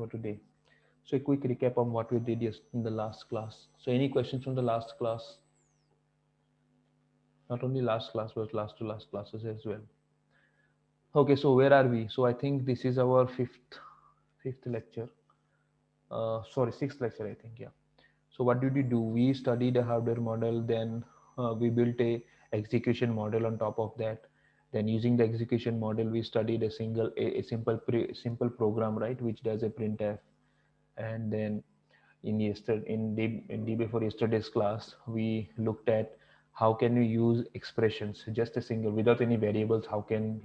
for today. So a quick recap on what we did in the last class. So any questions from the last class? Not only last class, but last to last classes as well. Okay, so where are we? So I think this is our fifth lecture. Sorry, sixth lecture, I think. Yeah. So what did we do? We studied a hardware model, then we built a execution model on top of that. Then using the execution model, we studied a simple program, right, which does a printf. And then in day before yesterday's class, we looked at how can we use expressions, just a single without any variables. How can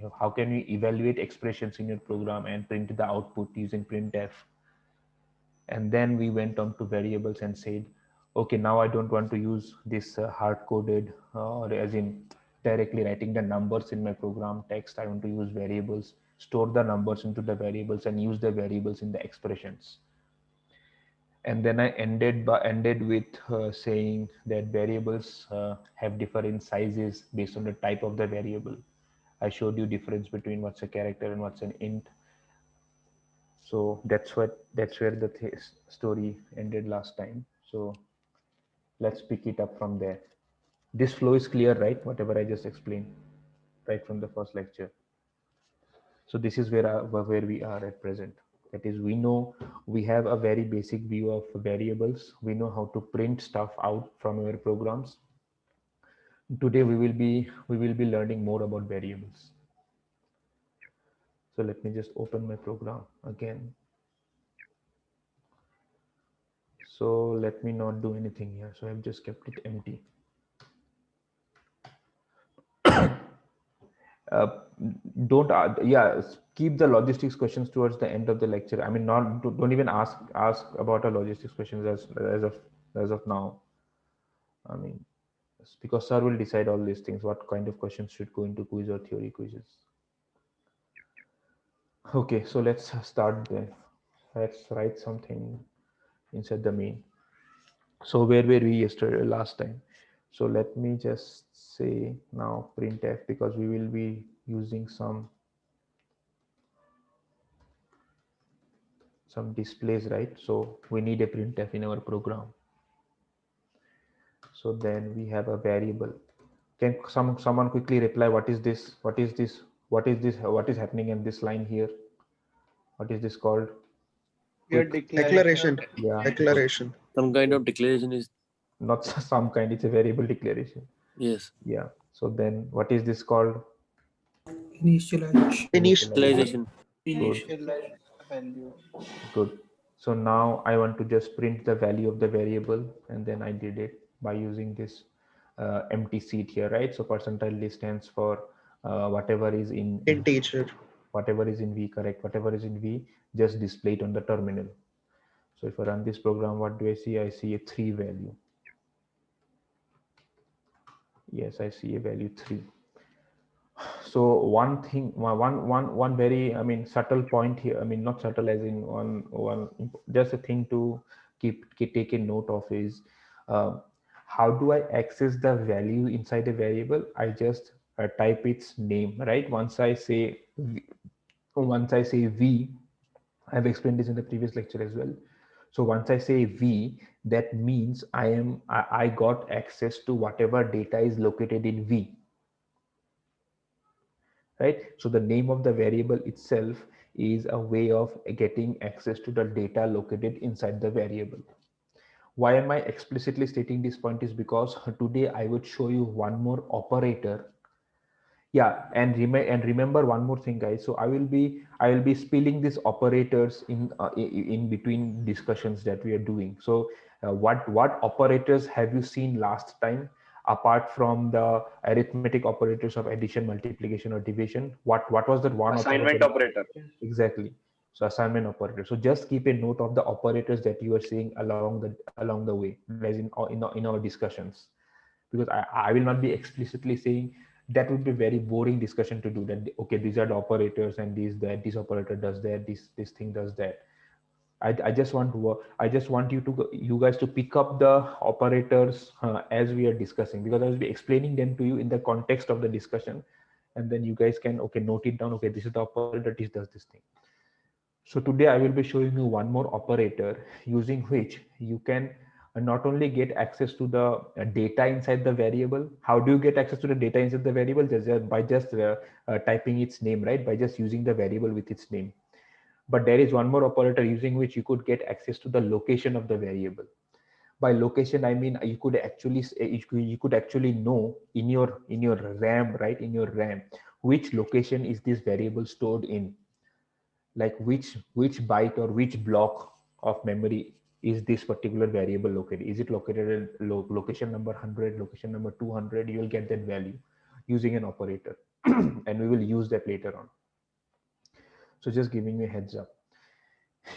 we evaluate expressions in your program and print the output using printf. And then we went on to variables and said, okay, now I don't want to use this hard coded or as in directly writing the numbers in my program text. I want to use variables, store the numbers into the variables and use the variables in the expressions. And then I ended with saying that variables have different sizes based on the type of the variable. I showed you difference between what's a character and what's an int. So that's where the story ended last time. So let's pick it up from there. This flow is clear, right? Whatever I just explained right from the first lecture. So this is where we are at present. That is, we know we have a very basic view of variables. We know how to print stuff out from our programs. Today we will be learning more about variables. So let me just open my program again. So let me not do anything here. So I've just kept it empty. uh, don't yeah, keep the logistics questions towards the end of the lecture. I mean, not don't even ask about our logistics questions as of now. I mean, because sir will decide all these things, what kind of questions should go into quiz or theory quizzes. Okay, so let's start there. Let's write something inside the main. So where were we yesterday last time? So let me just say now printf, because we will be using some displays, right? So we need a printf in our program. So then we have a variable. Can someone quickly reply, what is this? What is this? What is this? What is happening in this line here? What is this called? Your Quick. declaration. Yeah. Declaration. Some kind of declaration is, Not some kind, it's a variable declaration. yes, Yeah. So then what is this called? Initialization. initialization. Good. Initialize value. Good. So now I want to just print the value of the variable, and then I did it by using this empty seat here, right? So percentile D stands for whatever is in Integer. whatever is in V, correct? Whatever is in V, just display it on the terminal. So if I run this program, what do I see? I see a 3 value. Yes, I see a value 3. So one thing, one very, I mean, subtle point here. I mean, not subtle as in one, just a thing to take a note of is, how do I access the value inside a variable? I just type its name, right? Once I say V, I've explained this in the previous lecture as well. So once I say V, that means I got access to whatever data is located in V, right? So the name of the variable itself is a way of getting access to the data located inside the variable. Why am I explicitly stating this point is because today I would show you one more operator. Yeah, and remember one more thing, guys. So I will be spilling these operators in between discussions that we are doing. So what operators have you seen last time, apart from the arithmetic operators of addition, multiplication, or division? What was that one Assignment operator? operator. Exactly. So assignment operator. So just keep a note of the operators that you are seeing along the way, as in our discussions, because I will not be explicitly saying. That would be very boring discussion to do, that okay, these are the operators and this operator does that, this thing does that. I just want you guys to pick up the operators as we are discussing, because I will be explaining them to you in the context of the discussion, and then you guys can, okay, note it down. Okay, this is the operator, this does this thing. So today I will be showing you one more operator using which you can not only get access to the data inside the variable. How do you get access to the data inside the variable? Just by just typing its name, right? By just using the variable with its name. But there is one more operator using which you could get access to the location of the variable. By location, I mean you could actually know in your RAM, right? In your RAM, which location is this variable stored in, like which byte or which block of memory is this particular variable located. Is it located at location number 100, location number 200? You will get that value using an operator and we will use that later on. So just giving you a heads up.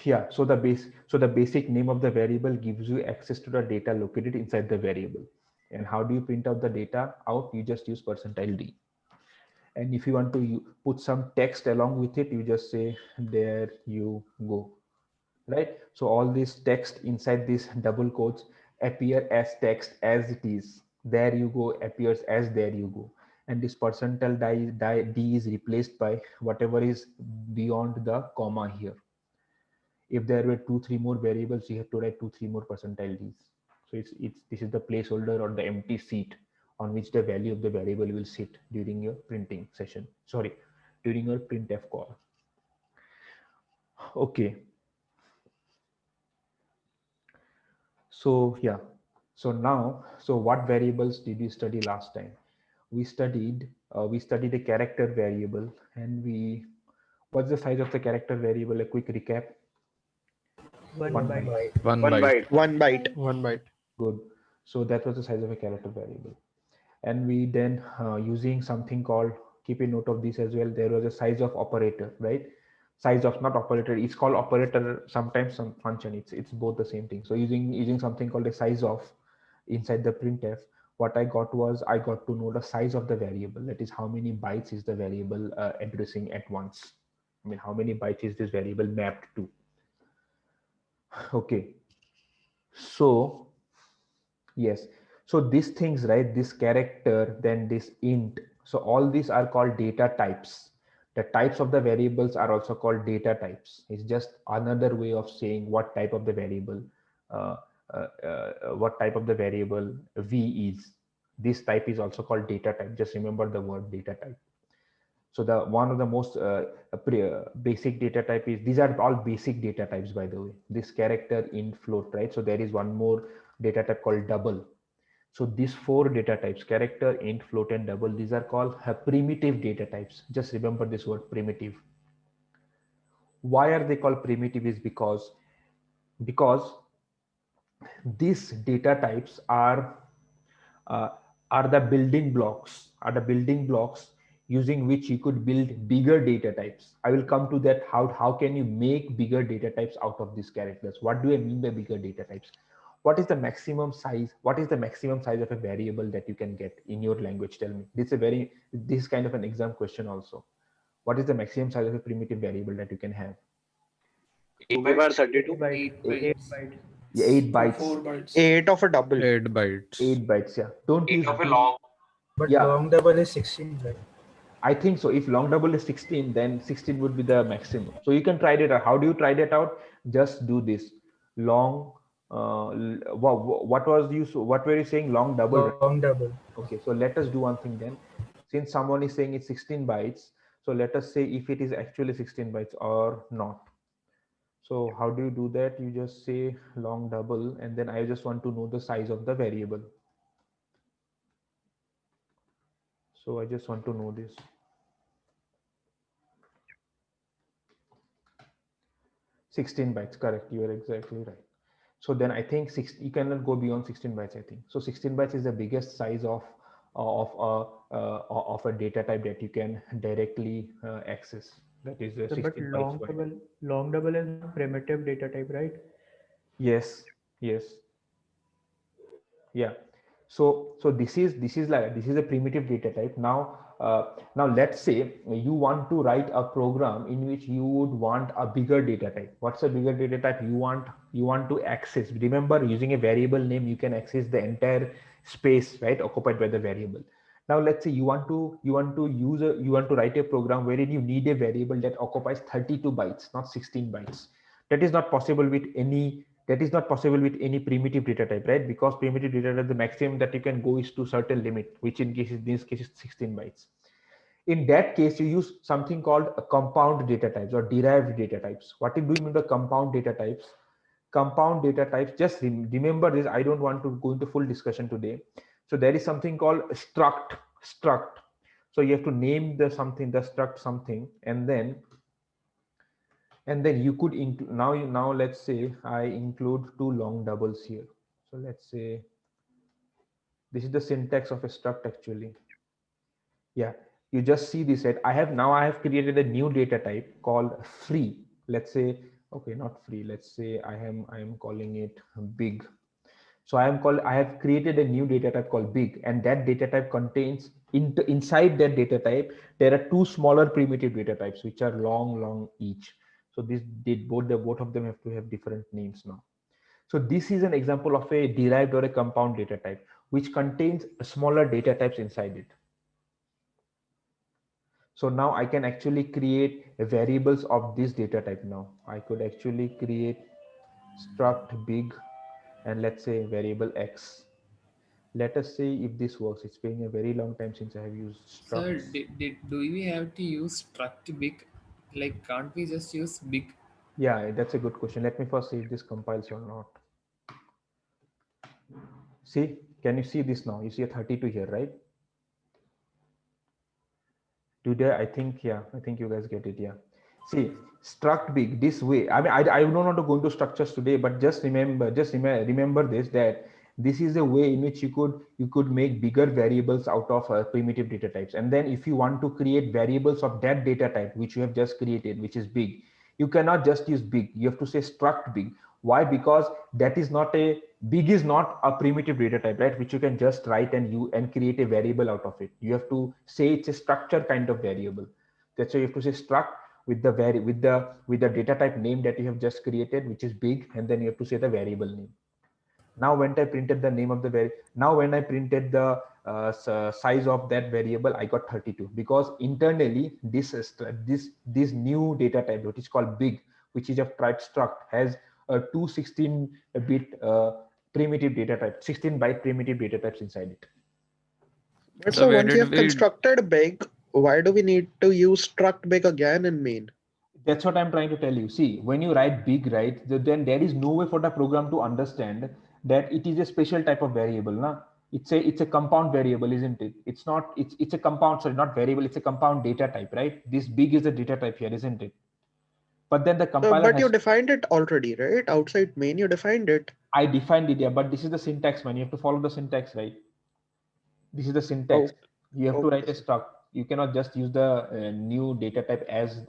Yeah, so the basic name of the variable gives you access to the data located inside the variable. And how do you print out the data out? You just use %d. And if you want to put some text along with it, you just say there you go, right? So all this text inside these double quotes appear as text as it is. There you go appears as there you go. And this %d is replaced by whatever is beyond the comma here. If there were 2-3 more variables, you have to write 2-3 more %ds. So this is the placeholder or the empty seat on which the value of the variable will sit during your printing session. Sorry, during your printf call. Okay. So yeah. So now, so what variables did we study last time? We studied a character variable, and what's the size of the character variable? A quick recap. One One byte. byte. One byte. One byte. One byte. Good. So that was the size of a character variable. And we then using something called, keep a note of this as well, there was a size of operator, right? Size of, not operator, it's called operator, sometimes some function, it's both the same thing. So using something called a size of inside the printf, what I got was I got to know the size of the variable, that is how many bytes is the variable addressing at once. I mean, how many bytes is this variable mapped to? Okay, so yes, so these things, right, this character, then this int, so all these are called data types. The types of the variables are also called data types. It's just another way of saying what type of the variable uh, v is. This type is also called data type. Just remember the word data type. So the one of the most basic data type is, these are all basic data types, by the way, this character, int, float, right? So there is one more data type called double. So these 4 data types, character, int, float, and double, these are called primitive data types. Just remember this word, primitive. Why are they called primitive? Is because these data types are the building blocks using which you could build bigger data types. I will come to that. How can you make bigger data types out of these characters? What do I mean by bigger data types? What is the maximum size of a variable that you can get in your language? Tell me. This is kind of an exam question also. What is the maximum size of a primitive variable that you can have? 8 bytes, 32. 8 bytes. 8 bytes. 4 bytes. 8 of a double. 8 bytes. 8 bytes. Yeah. Don't use But Yeah. long double is 16, right? I think so. If long double is 16, then 16 would be the maximum. So you can try that out. How do you try that out? Just do this. Long, what were you saying? Long double? Long double. Okay, so let us do one thing then. Since someone is saying it's 16 bytes, so let us say if it is actually 16 bytes or not. So how do you do that? You just say long double, and then I just want to know the size of the variable. So I just want to know this. 16 bytes, correct. You are exactly right. So then I think you cannot go beyond 16 bytes. I think so. 16 bytes is the biggest size of a data type that you can directly access. That is 16 But bytes. long double is a primitive data type, right? Yes. Yeah. So this is a primitive data type. Now let's say you want to write a program in which you would want a bigger data type. What's a bigger data type? You want to access. Remember, using a variable name, you can access the entire space, right, occupied by the variable. Now let's say you want to write a program wherein you need a variable that occupies 32 bytes, not 16 bytes. That is not possible with any primitive data type, right? Because primitive data type, the maximum that you can go is to certain limit, which in this case is 16 bytes. In that case, you use something called a compound data types or derived data types. What do you mean by compound data types? Compound data types, just remember this. I don't want to go into full discussion today. So there is something called struct. So you have to name the struct something, and then you could include, now let's say I include two long doubles here. So let's say this is the syntax of a struct actually. Yeah, you just see this, right? I have created a new data type called free. Let's say, okay, not free, let's say I am calling it big. So I have created a new data type called big, and that data type contains inside that data type there are two smaller primitive data types which are long each. So this did both of them have to have different names now. So this is an example of a derived or a compound data type which contains smaller data types inside it. So now I can actually create variables of this data type. Now I could actually create struct big, and let's say variable x. Let us see if this works. It's been a very long time since I have used Sir, structs. do we have to use struct big? Like, can't we just use big? Yeah, that's a good question. Let me first see if this compiles or not. See, can you see this now? You see a 32 here, right? Today, I think you guys get it. Yeah. See, struct big this way. I mean, I don't want to go into structures today, but just remember this, that this is a way in which you could make bigger variables out of primitive data types. And then if you want to create variables of that data type which you have just created, which is big, you cannot just use big. You have to say struct big. Why? Because that is not a big is not a primitive data type, right? Which you can just write and create a variable out of it. You have to say it's a structure kind of variable. That's why you have to say struct with the data type name that you have just created, which is big, and then you have to say the variable name. Now when I printed the name of the when I printed the size of that variable, I got 32, because internally this new data type, which is called big, which is of type struct, has a 216-bit primitive data type, 16-byte primitive data types inside it. But So so where once you did have we? constructed big, why do we need to use struct big again in main? That's what I'm trying to tell you. See, when you write big, right, then there is no way for the program to understand that it is a special type of variable. Na? It's a compound variable, isn't it? It's not, it's a compound, sorry, not variable, it's a compound data type, right? This big is a data type here, isn't it? But then the So, compiler but you has, defined it already, right? Outside main, you defined it. I defined it, yeah, but this is the syntax, man. You have to follow the syntax, right? This is the syntax. Oh, You have to write a okay. struct. You cannot just use the new data type as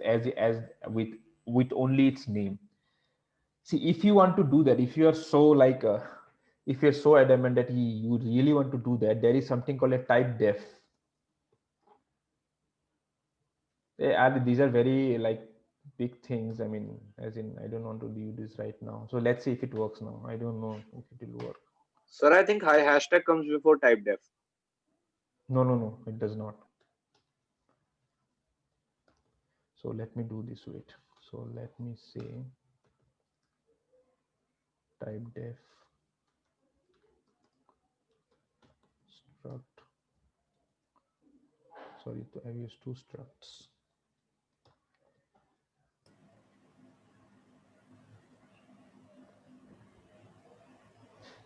with only its name. See, if you want to do that, if you are so like if you're so adamant that you really want to do that, there is something called a type def. These are very like big things. I mean, as in, I don't want to do this right now. So let's see if it works now. I don't know if it will work. Sir, I think high hashtag comes before type def. No, it does not. So let me do this. Wait. So let me say type def struct. Sorry, I've used two structs.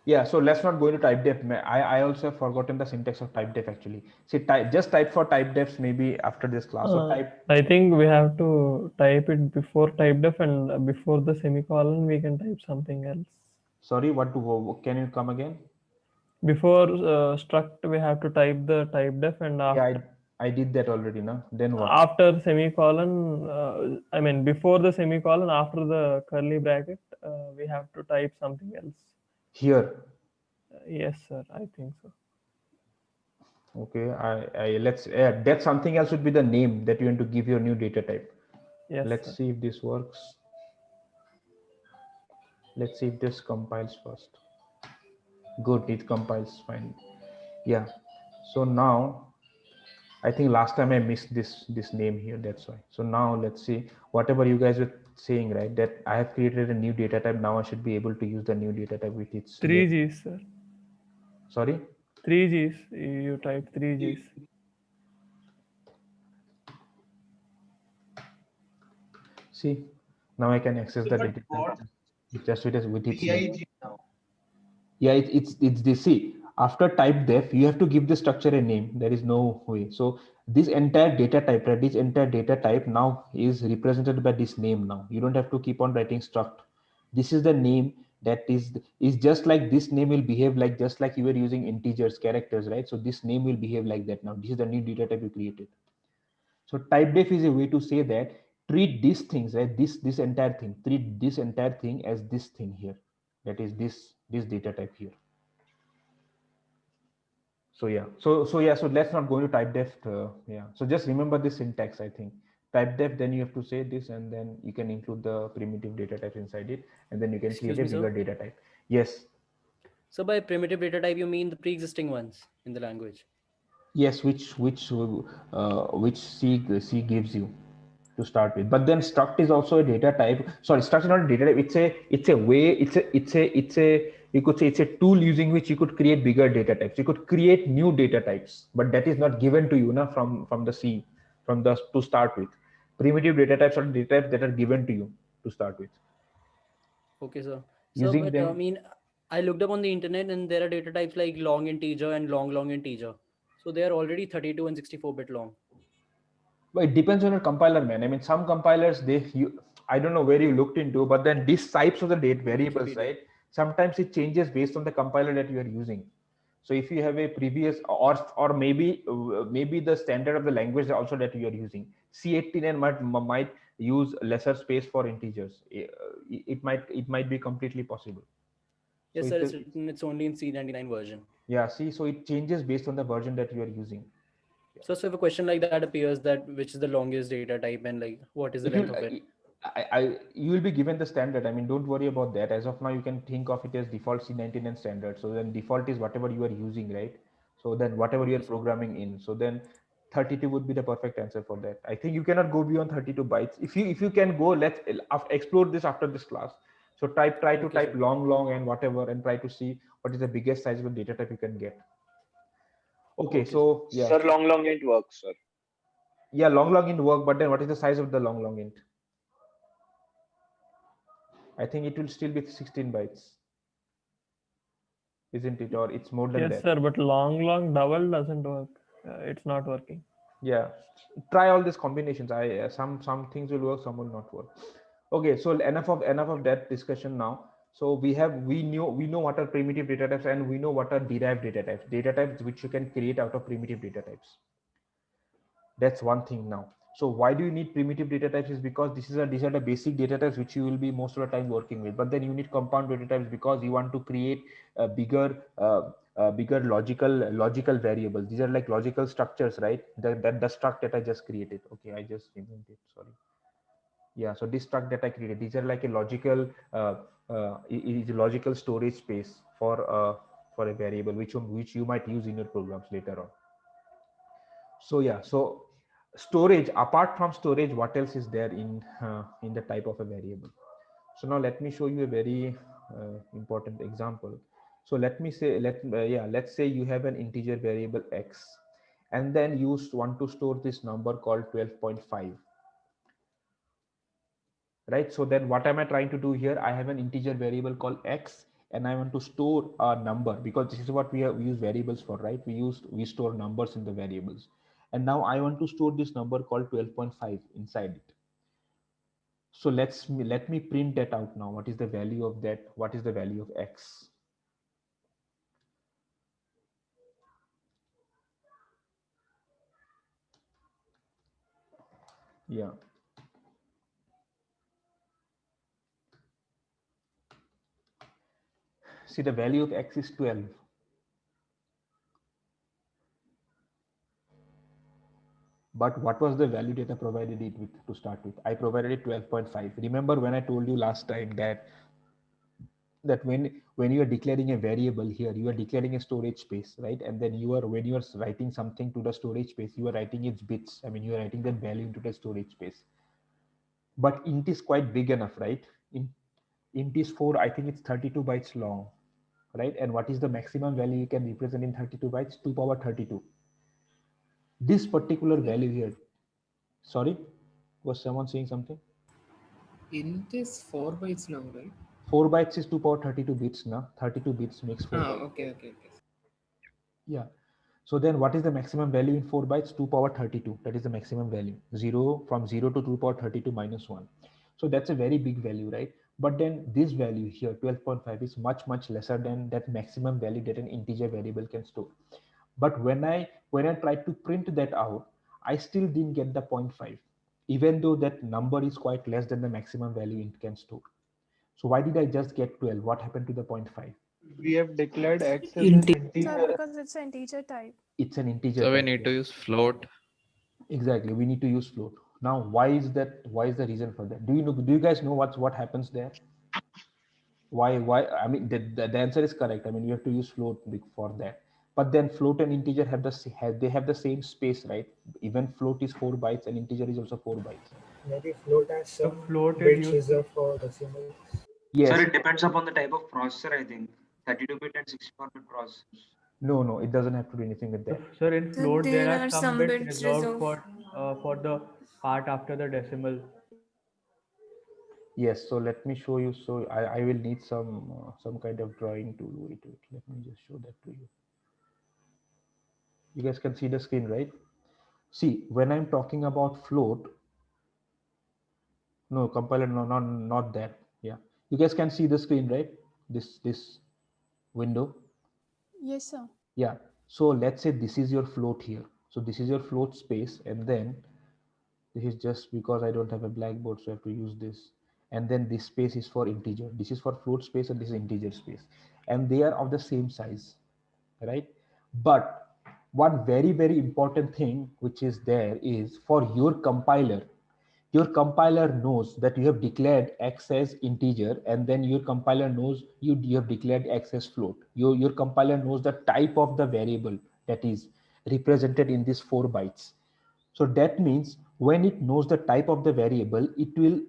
Yeah, so let's not go into type def. I also have forgotten the syntax of type def actually. See, just type for type defs maybe after this class. So type. I think we have to type it before type def, and before the semicolon we can type something else. Sorry, can you come again? Before struct we have to type the type def, and Yeah, I did that already now. Then what? after semicolon, I mean before the semicolon, after the curly bracket, we have to type something else. Here. Yes, sir. I think so. Okay, let's that something else would be the name that you want to give your new data type. Yes, Let's sir. see if this works. Let's see if this compiles first. Good, it compiles fine. Yeah. So now I think last time I missed this name here, that's why. So now let's see whatever you guys were saying, right? That I have created a new data type. Now I should be able to use the new data type with its Three name. Gs, sir. Sorry. 3 Gs. You type 3 Gs. See, now I can access the data type just with its name. Yeah, it's this. See, after type def, you have to give the structure a name. There is no way. So this entire data type, right? This entire data type now is represented by this name. Now you don't have to keep on writing struct. This is the name that is just like this name will behave like just like you were using integers, characters, right? So this name will behave like that. Now this is the new data type you created. So type def is a way to say that treat these things, right? This entire thing, treat this entire thing as this thing here. That is this data type here. So yeah, so let's not go into type def. Yeah, so just remember this syntax. I think type def, then you have to say this, and then you can include the primitive data type inside it, and then you can Excuse create a me, bigger sir. Data type. Yes, So by primitive data type, you mean the pre-existing ones in the language. yes, which C gives you to start with. But then struct is also a data type. Sorry, struct is not a data type. It's a way. It's a you could say it's a tool using which you could create bigger data types. You could create new data types, but that is not given to you na, from the C from the to start with. Primitive data types are data types that are given to you to start with. Okay, sir. So, Using but I them, mean, I looked up on the internet and there are data types like long integer and long integer. So they are already 32 and 64-bit long. but it depends on your compiler, man. I mean, some compilers I don't know where you looked into, but then these types of the date variables, Wikipedia. right? Sometimes it changes based on the compiler that you are using. So if you have a previous or maybe the standard of the language also that you are using, C89 might use lesser space for integers. It might be completely possible. So Yes, sir. It's written. It's only in C99 version. yeah, see, so it changes based on the version that you are using. So if a question like that appears, that which is the longest data type and like what is the It length will of it? you will be given the standard. I mean, don't worry about that. As of now, you can think of it as default C99 standard. So then default is whatever you are using, right? So then whatever you are Okay, sir. programming in. So then 32 would be the perfect answer for that. I think you cannot go beyond 32 bytes. If you can go, let's explore this after this class. So try to Okay, type sir. long and whatever, and try to see what is the biggest size of data type you can get. Okay, Okay, sir. so yeah, Sir, long int works, sir. yeah, long int work, but then what is the size of the long int? I think it will still be 16 bytes, isn't it? Or it's more than Yes, that. sir. But long double doesn't work. It's not working. Yeah, try all these combinations. Some things will work, some will not work. Okay, so enough of that discussion now. So we know what are primitive data types, and we know what are derived data types which you can create out of primitive data types. That's one thing now. So why do you need primitive data types is because these are the basic data types which you will be most of the time working with. But then you need compound data types because you want to create a bigger logical variables. These are like logical structures, right? The struct that I just created. Okay, I just removed it. Sorry. Yeah, so this struct that I created, these are like a logical it is a logical storage space for a variable which you might use in your programs later on. So yeah, so storage, apart from storage, what else is there in the type of a variable? So now let me show you a very important example. So let me say let's say you have an integer variable x, and then you want to store this number called 12.5, right? So then what am I trying to do here? I have an integer variable called x, and I want to store a number, because this is what we use variables for, right? We store numbers in the variables, and now I want to store this number called 12.5 inside it. So let me print that out now. What is the value of that? What is the value of x? Yeah. See, the value of x is 12. But what was the value that I provided it with to start with? I provided it 12.5. Remember when I told you last time that that when you are declaring a variable here, you are declaring a storage space, right? And then when you are writing something to the storage space, you are writing its bits. I mean, you are writing that value into the storage space. But int is quite big enough, right? Int is 4, I think it's 32 bytes long, right? And what is the maximum value you can represent in 32 bytes? 2 power 32. This particular value here, sorry, was someone saying something? Int is 4 bytes now, right? 4 bytes is 2 power 32 bits now. 32 bits makes 4 bytes. Okay. Yeah. So then what is the maximum value in 4 bytes? 2 power 32. That is the maximum value. From 0 to 2 power 32 minus 1. So that's a very big value, right? But then this value here, 12.5, is much lesser than that maximum value that an integer variable can store. But when I tried to print that out, I still didn't get the 0.5, even though that number is quite less than the maximum value it can store. So why did I just get 12? What happened to the 0.5? We have declared x as an Sir, integer. because it's an integer type. It's an integer. So we type, need to yeah. use float. Exactly, we need to use float. Now, why is that? Why is the reason for that? Do you guys know what happens there? Why? I mean, the answer is correct. I mean, you have to use float for that. But then float and integer have the same space, right? Even float is 4 bytes and integer is also 4 bytes. Maybe float has So some float is bits used. reserved for decimals. Yes. Sir, it depends upon the type of processor, I think. 32-bit and 64-bit processors. No, it doesn't have to do anything with that. Sir, in So float there there are are some some bits bits reserved reserved. for the part after the decimal. Yes, so let me show you. So I will need some kind of drawing tool. Wait, let me just show that to you. You guys can see the screen, right? See, when I'm talking about float, no compiler, no, not that. Yeah, you guys can see the screen, right? This window. Yes, sir. Yeah. So let's say this is your float here. So this is your float space, and then this is just because I don't have a blackboard, so I have to use this. And then this space is for integer. This is for float space, and this is integer space, and they are of the same size, right? But one very important thing which is there is for your compiler knows that you have declared x as integer, and then your compiler knows you have declared x as float. Your compiler knows the type of the variable that is represented in these 4 bytes. So that means when it knows the type of the variable, it will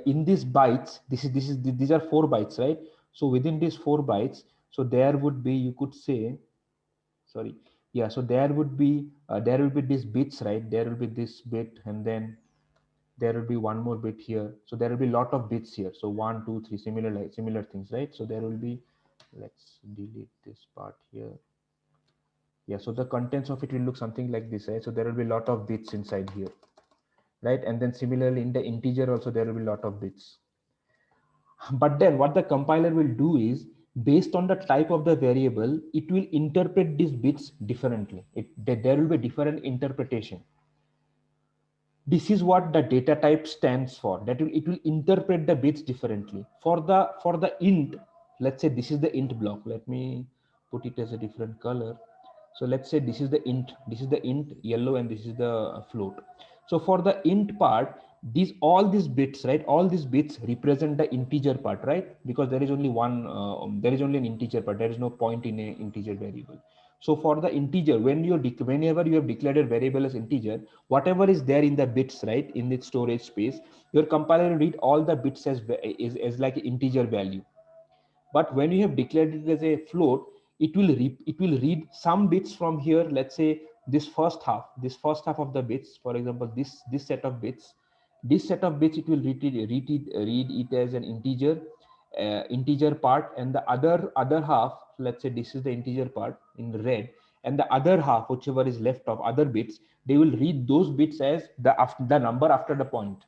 in these bytes, these are 4 bytes, right? So within these 4 bytes, so there would be, you could say, sorry, yeah, so there will be these bits, right? There will be this bit, and then there will be one more bit here. So there will be a lot of bits here. So 1, 2, 3, similar things, right? So there will be, let's delete this part here. Yeah, so the contents of it will look something like this, right? So there will be a lot of bits inside here, right? And then similarly in the integer also there will be a lot of bits. But then what the compiler will do is, based on the type of the variable, it will interpret these bits differently. There will be different interpretation. This is what the data type stands for. That it will interpret the bits differently. For the int, let's say this is the int block. Let me put it as a different color. So let's say this is the int yellow, and this is the float. So for the int part, all these bits, right? All these bits represent the integer part, right? Because there is only there is only an integer part. There is no point in an integer variable. So for the integer, whenever you have declared a variable as integer, whatever is there in the bits, right, in its storage space, your compiler will read all the bits as like an integer value. But when you have declared it as a float, it will read some bits from here. Let's say this first half of the bits, for example, this set of bits, it will read it as an integer part, and the other half, let's say this is the integer part in red, and the other half, whichever is left of other bits, they will read those bits as the number after the point,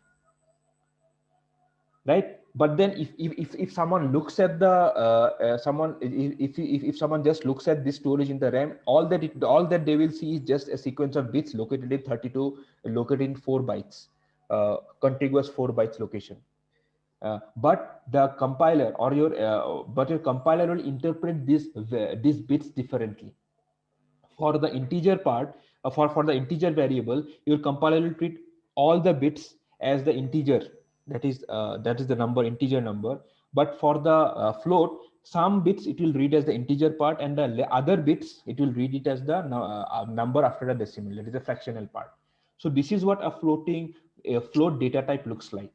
right? But then if someone looks at the if someone just looks at this storage in the RAM, all that they will see is just a sequence of bits located in 32, located in 4 bytes, contiguous 4 bytes location. But the compiler your compiler will interpret these bits differently. For the integer part, for the integer variable, your compiler will treat all the bits as the integer. That is the number, integer number. But for the float, some bits it will read as the integer part, and the other bits it will read it as the number after the decimal. That is the fractional part. So this is what a float data type looks like.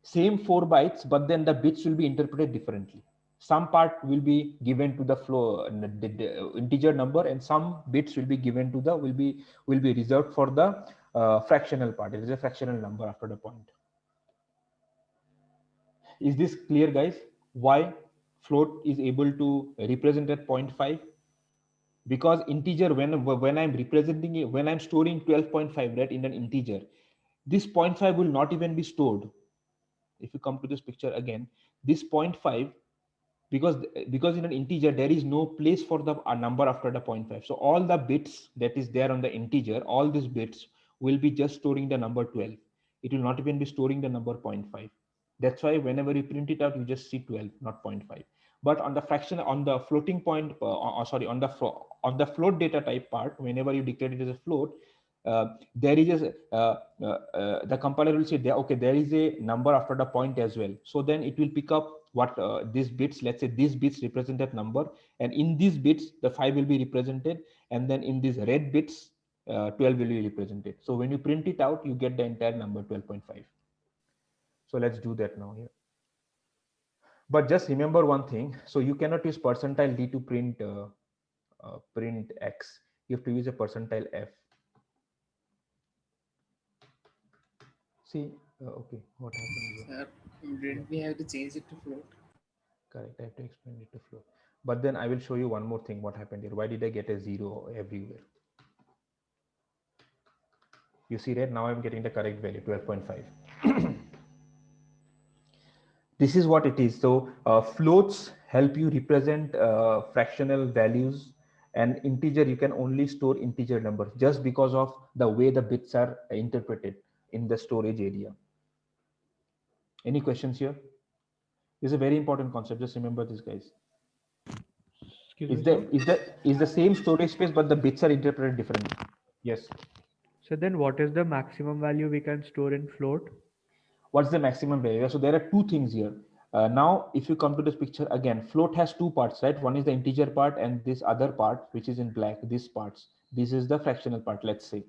Same 4 bytes, but then the bits will be interpreted differently. Some part will be given to the the integer number, and some bits will be given to the will be reserved for the fractional part. It is a fractional number after the point. Is this clear, guys? Why float is able to represent at 0.5? Because integer, when I'm representing it, when I'm storing 12.5, right, in an integer, this 0.5 will not even be stored. If you come to this picture again, this 0.5, because in an integer there is no place for the number after the 0.5. So all the bits that is there on the integer, all these bits will be just storing the number 12. It will not even be storing the number 0.5. That's why whenever you print it out, you just see 12, not 0.5. But on the fraction, on the floating point, on the float data type part, whenever you declare it as a float, there is the compiler will say, okay, there is a number after the point as well. So then it will pick up what these bits, let's say these bits represent that number, and in these bits the 5 will be represented, and then in these red bits 12 will be represented. So when you print it out, you get the entire number 12.5. So let's do that now here. But just remember one thing. So you cannot use percentile D to print print X. You have to use a percentile F. See, okay, what happened here? Sir, didn't we have to change it to float? Correct, I have to explain it to float. But then I will show you one more thing what happened here. Why did I get a 0 everywhere? You see, right, now I'm getting the correct value, 12.5. This is what it is. So floats help you represent fractional values, and integer you can only store integer numbers just because of the way the bits are interpreted in the storage area. Any questions here? This is a very important concept. Just remember this, guys. Is the same storage space, but the bits are interpreted differently. Yes. So then what is the maximum value we can store in float? What's the maximum value? So there are two things here. Now, if you come to this picture again, float has two parts, right? One is the integer part, and this other part, which is in black, these parts. This is the fractional part, let's say.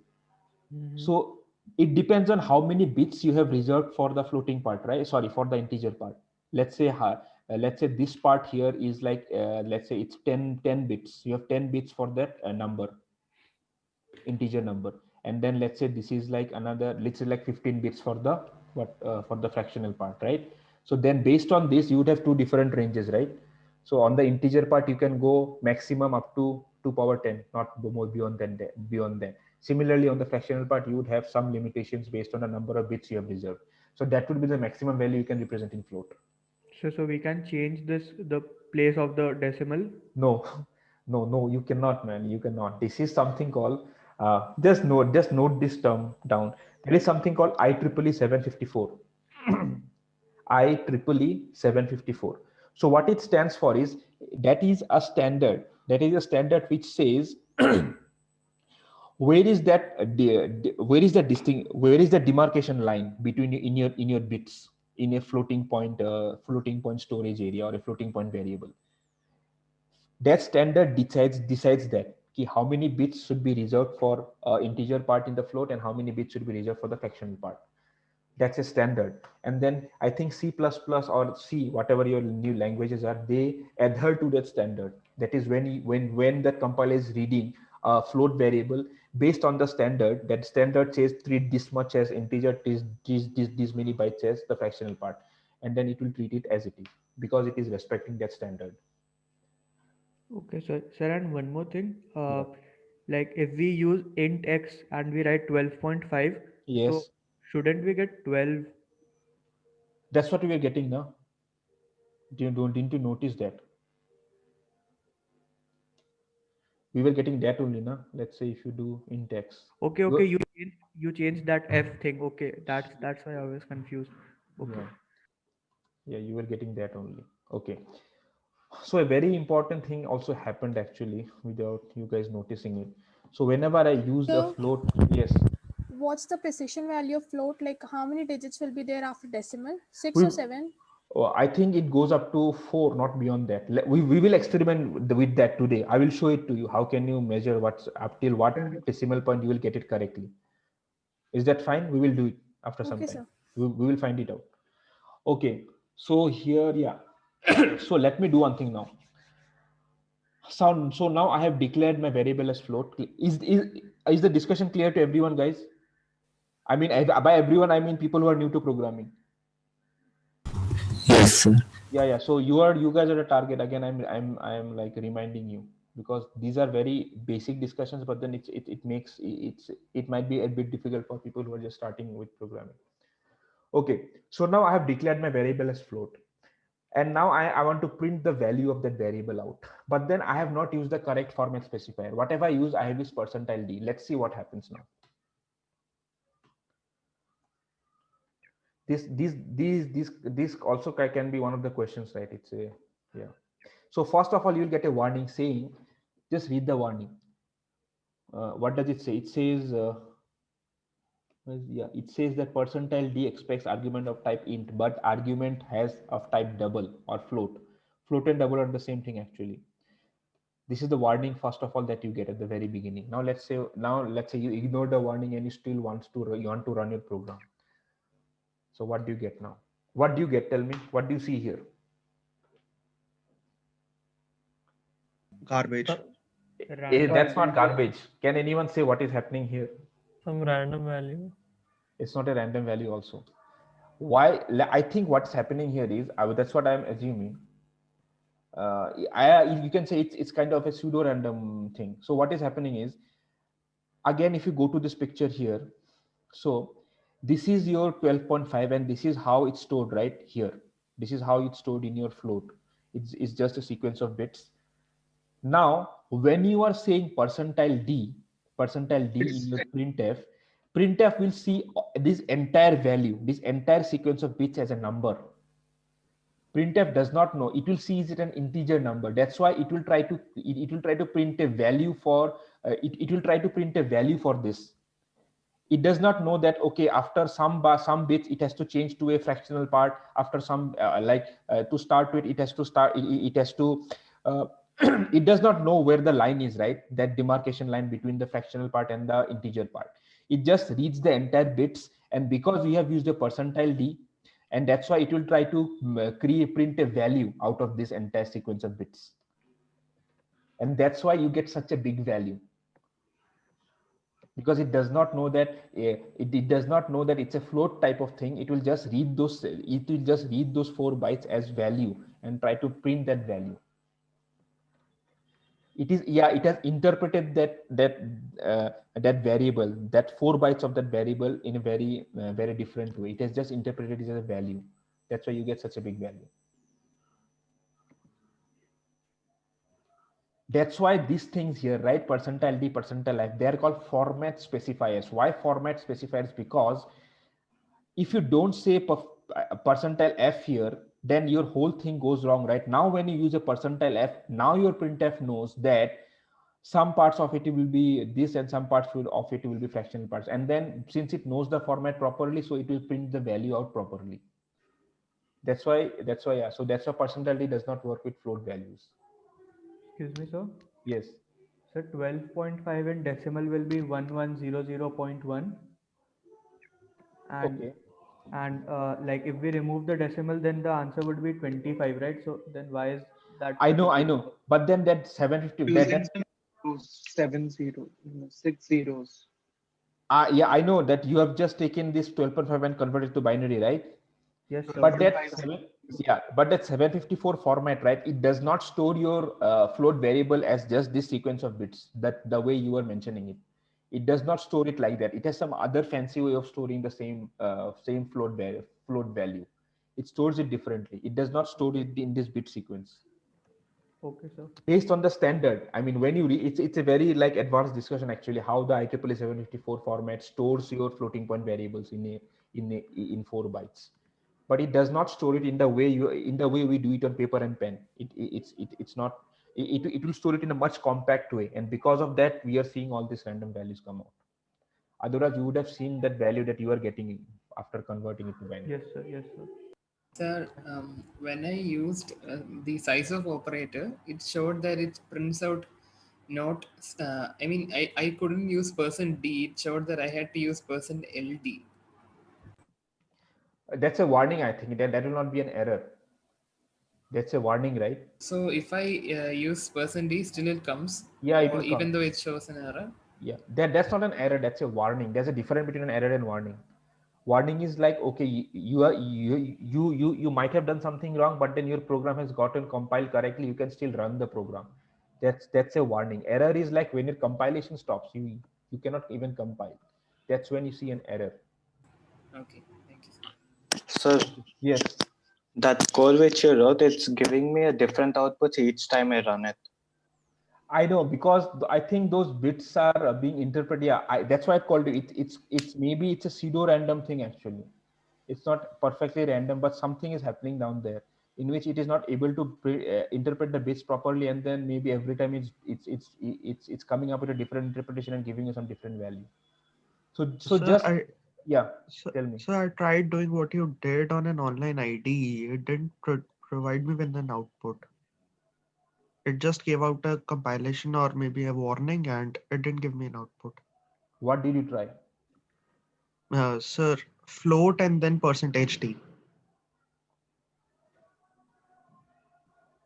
So it depends on how many bits you have reserved for the floating part, right? Sorry, for the integer part. Let's say this part here is like, let's say it's 10 bits. You have 10 bits for that number, integer number. And then let's say this is like another, let's say like 15 bits for the for the fractional part, right? So then based on this, you would have two different ranges, right? So on the integer part, you can go maximum up to 2 power 10, not more beyond that. Similarly, on the fractional part, you would have some limitations based on the number of bits you have reserved. So that would be the maximum value you can represent in float. So we can change the place of the decimal? No, you cannot, man. You cannot. This is something called, just note this term down. There is something called IEEE 754. IEEE 754. So what it stands for is, that is a standard. That is a standard which says where is the demarcation line between in your bits in a floating point storage area or a floating point variable. That standard decides that how many bits should be reserved for integer part in the float and how many bits should be reserved for the fractional part. That's a standard. And then I think C++ or C, whatever your new languages are, they adhere to that standard. That is when the compiler is reading a float variable based on the standard, that standard says treat this much as integer, this many bytes as the fractional part, and then it will treat it as it is because it is respecting that standard. Okay, so sir, and one more thing, like if we use int x and we write 12.5, yes, so shouldn't we get 12? That's what we are getting now. Didn't you notice that? We were getting that only now. Let's say if you do int x. Okay, you changed that f thing. Okay, that's why I was confused. Okay. Yeah, you were getting that only. Okay. So a very important thing also happened actually without you guys noticing it. So whenever I use a float, yes. What's the precision value of float? Like how many digits will be there after decimal? 6 or 7? Oh, I think it goes up to 4, not beyond that. We will experiment with that today. I will show it to you. How can you measure what's up till what decimal point you will get it correctly? Is that fine? We will do it after some Okay, time. sir. We will find it out. Okay. So here, yeah. So let me do one thing now. So now I have declared my variable as float. Is the discussion clear to everyone, guys? I mean, by everyone, I mean people who are new to programming. Yes, sir. Yeah. So you guys are the target. Again, I'm like reminding you, because these are very basic discussions, but then it might be a bit difficult for people who are just starting with programming. Okay, so now I have declared my variable as float, and now I want to print the value of that variable out, but then I have not used the correct format specifier. Whatever I use, I have used %d. Let's see what happens now. This also can be one of the questions, right? It's a, yeah. So first of all, you'll get a warning saying, just read the warning. What does it say? It says, it says that %d expects argument of type int, but argument has of type double or float. Float and double are the same thing actually. This is the warning first of all that you get at the very beginning. Now let's say you ignore the warning and you want to run your program. So what do you get now? What do you get? Tell me. What do you see here? Garbage. That's not garbage. Can anyone say what is happening here? Some random value. It's not a random value also. Why? I think what's happening here is, that's what I'm assuming. You can say it's kind of a pseudo random thing. So what is happening is, again, if you go to this picture here, so this is your 12.5 and this is how it's stored right here. This is how it's stored in your float. It's just a sequence of bits. Now, when you are saying %d in your printf will see this entire value, this entire sequence of bits as a number. Printf does not know. It will see is it an integer number. That's why it will try to print a value for it will try to print a value for this. It does not know that, okay, after some bits it has to change to a fractional part. After some to start with, it has to it does not know where the line is, right? That demarcation line between the fractional part and the integer part. It just reads the entire bits, and because we have used a %d, and that's why it will try to print a value out of this entire sequence of bits, and that's why you get such a big value, because it does not know that it does not know that it's a float type of thing. It will just read those 4 bytes as value and try to print that value. It has interpreted that variable, that 4 bytes of that variable, in a very different way. It has just interpreted it as a value. That's why you get such a big value. That's why these things here, right? %d, %f, they are called format specifiers. Why format specifiers? Because if you don't say %f here, then your whole thing goes wrong, right? Now when you use a %f, now your printf knows that some parts of it will be this and some parts of it will be fractional parts, and then since it knows the format properly, so it will print the value out properly. That's why yeah. So that's why %d does not work with float values. Excuse me, sir. Yes. So 12.5 in decimal will be 1100.1. And okay. And like if we remove the decimal, then the answer would be 25, right? So then why is that? I know, but then that 750. Using 7 0, 6 zeros. Yeah, I know that you have just taken this 12.5 and converted to binary, right? Yes, sir. But that 754 format, right? It does not store your float variable as just this sequence of bits. That the way you are mentioning it, it does not store it like that. It has some other fancy way of storing the same float value. It stores it differently. It does not store it in this bit sequence. Okay, sir. Based on the standard, I mean, when you it's a very like advanced discussion actually, how the IEEE 754 format stores your floating point variables in 4 bytes, but it does not store it in the way we do it on paper and pen. It's not. It will store it in a much compact way, and because of that, we are seeing all these random values come out. Otherwise, you would have seen that value that you are getting after converting it to binary. Yes, sir. Yes, sir. Sir, when I used the size of operator, it showed that it prints out not, I couldn't use %d, it showed that I had to use %ld. That's a warning, I think. That will not be an error. That's a warning, right? So if I use %d, still it comes, Yeah, it or will even come. though it shows an error. Yeah, that's not an error. That's a warning. There's a difference between an error and warning. Warning is like, okay, you might have done something wrong, but then your program has gotten compiled correctly. You can still run the program. That's a warning. Error is like when your compilation stops. You cannot even compile. That's when you see an error. Okay, thank you. So Yes. that code which you wrote, it's giving me a different output each time I run it. I know, because I think those bits are being interpreted. Yeah, that's why I called it. It's maybe it's a pseudo random thing actually. It's not perfectly random, but something is happening down there in which it is not able to interpret the bits properly, and then maybe every time it's coming up with a different interpretation and giving you some different value. So Sir, just yeah, tell me. So I tried doing what you did on an online ID. It didn't provide me with an output. It just gave out a compilation or maybe a warning, and it didn't give me an output. What did you try? Sir, float and then %d.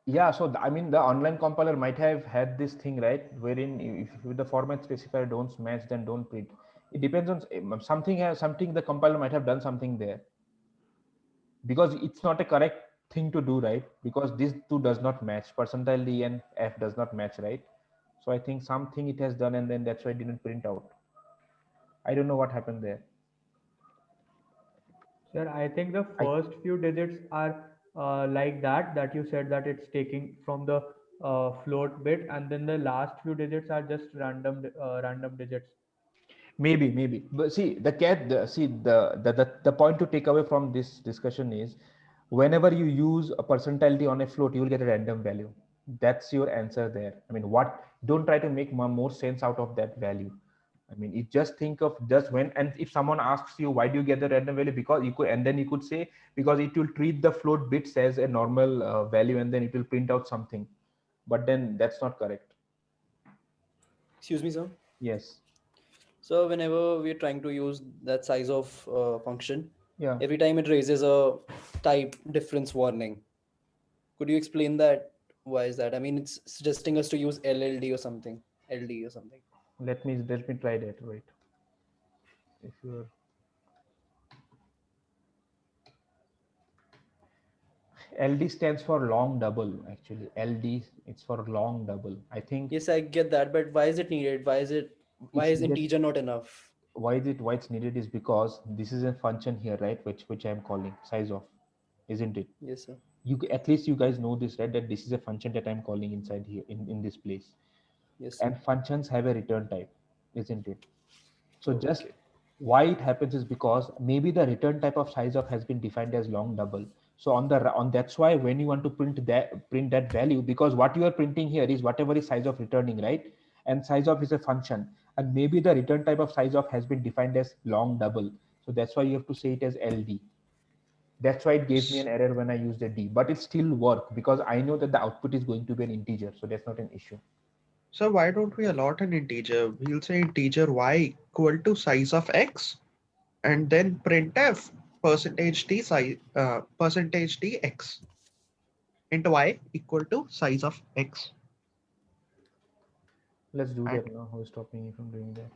Yeah, so I mean the online compiler might have had this thing, right, wherein if the format specifier don't match, then don't print. It depends on something the compiler might have done something there, because it's not a correct thing to do, right? Because these two does not match, percentile D and F does not match, right? So I think something it has done, and then that's why it didn't print out. I don't know what happened there. Sir, I think the first few digits are like that you said, that it's taking from the float bit, and then the last few digits are just random digits. Maybe, but see the point to take away from this discussion is, whenever you use a percentile D on a float, you will get a random value. That's your answer there. I mean, don't try to make more sense out of that value. I mean, you just think of just when, and if someone asks you why do you get the random value, because you could, and then you could say because it will treat the float bits as a normal value, and then it will print out something. But then that's not correct. Excuse me, sir. Yes. So whenever we're trying to use that size of function, yeah, every time it raises a type difference warning. Could you explain that? Why is that? I mean, it's suggesting us to use LLD or something, LD or something. Let me try that. Wait. If you're LD stands for long double, actually. LD, it's for long double. I think. Yes, I get that, but why is it needed? Why is integer not enough? Why it's needed is because this is a function here, right? Which I'm calling size of, isn't it? Yes, sir. At least you guys know this, right? That this is a function that I'm calling inside here in this place. Yes, sir. And functions have a return type, isn't it? So just why it happens is because maybe the return type of size of has been defined as long double. So that's why when you want to print that value, because what you are printing here is whatever is size of returning, right? And size of is a function, and maybe the return type of size of has been defined as long double. So that's why you have to say it as LD. That's why it gave me an error when I used a D, but it still worked because I know that the output is going to be an integer, so that's not an issue. So why don't we allot an integer? We'll say integer y equal to size of x, and then printf %d size %d x into y equal to size of x. Let's do that now. Who's stopping you from doing that?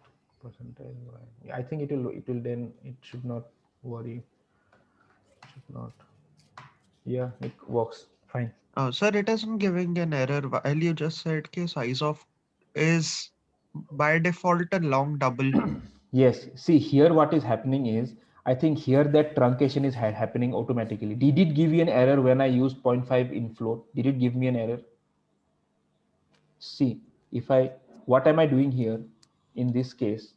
Percentile y. I think it will then, it should not worry. Should not. Yeah, it works fine. Sir, it isn't giving an error while you just said que size of is by default a long double. Yes, see here what is happening is, I think here that truncation is happening automatically. Did it give you an error when I used 0.5 in float? Did it give me an error? See, what am I doing here in this case?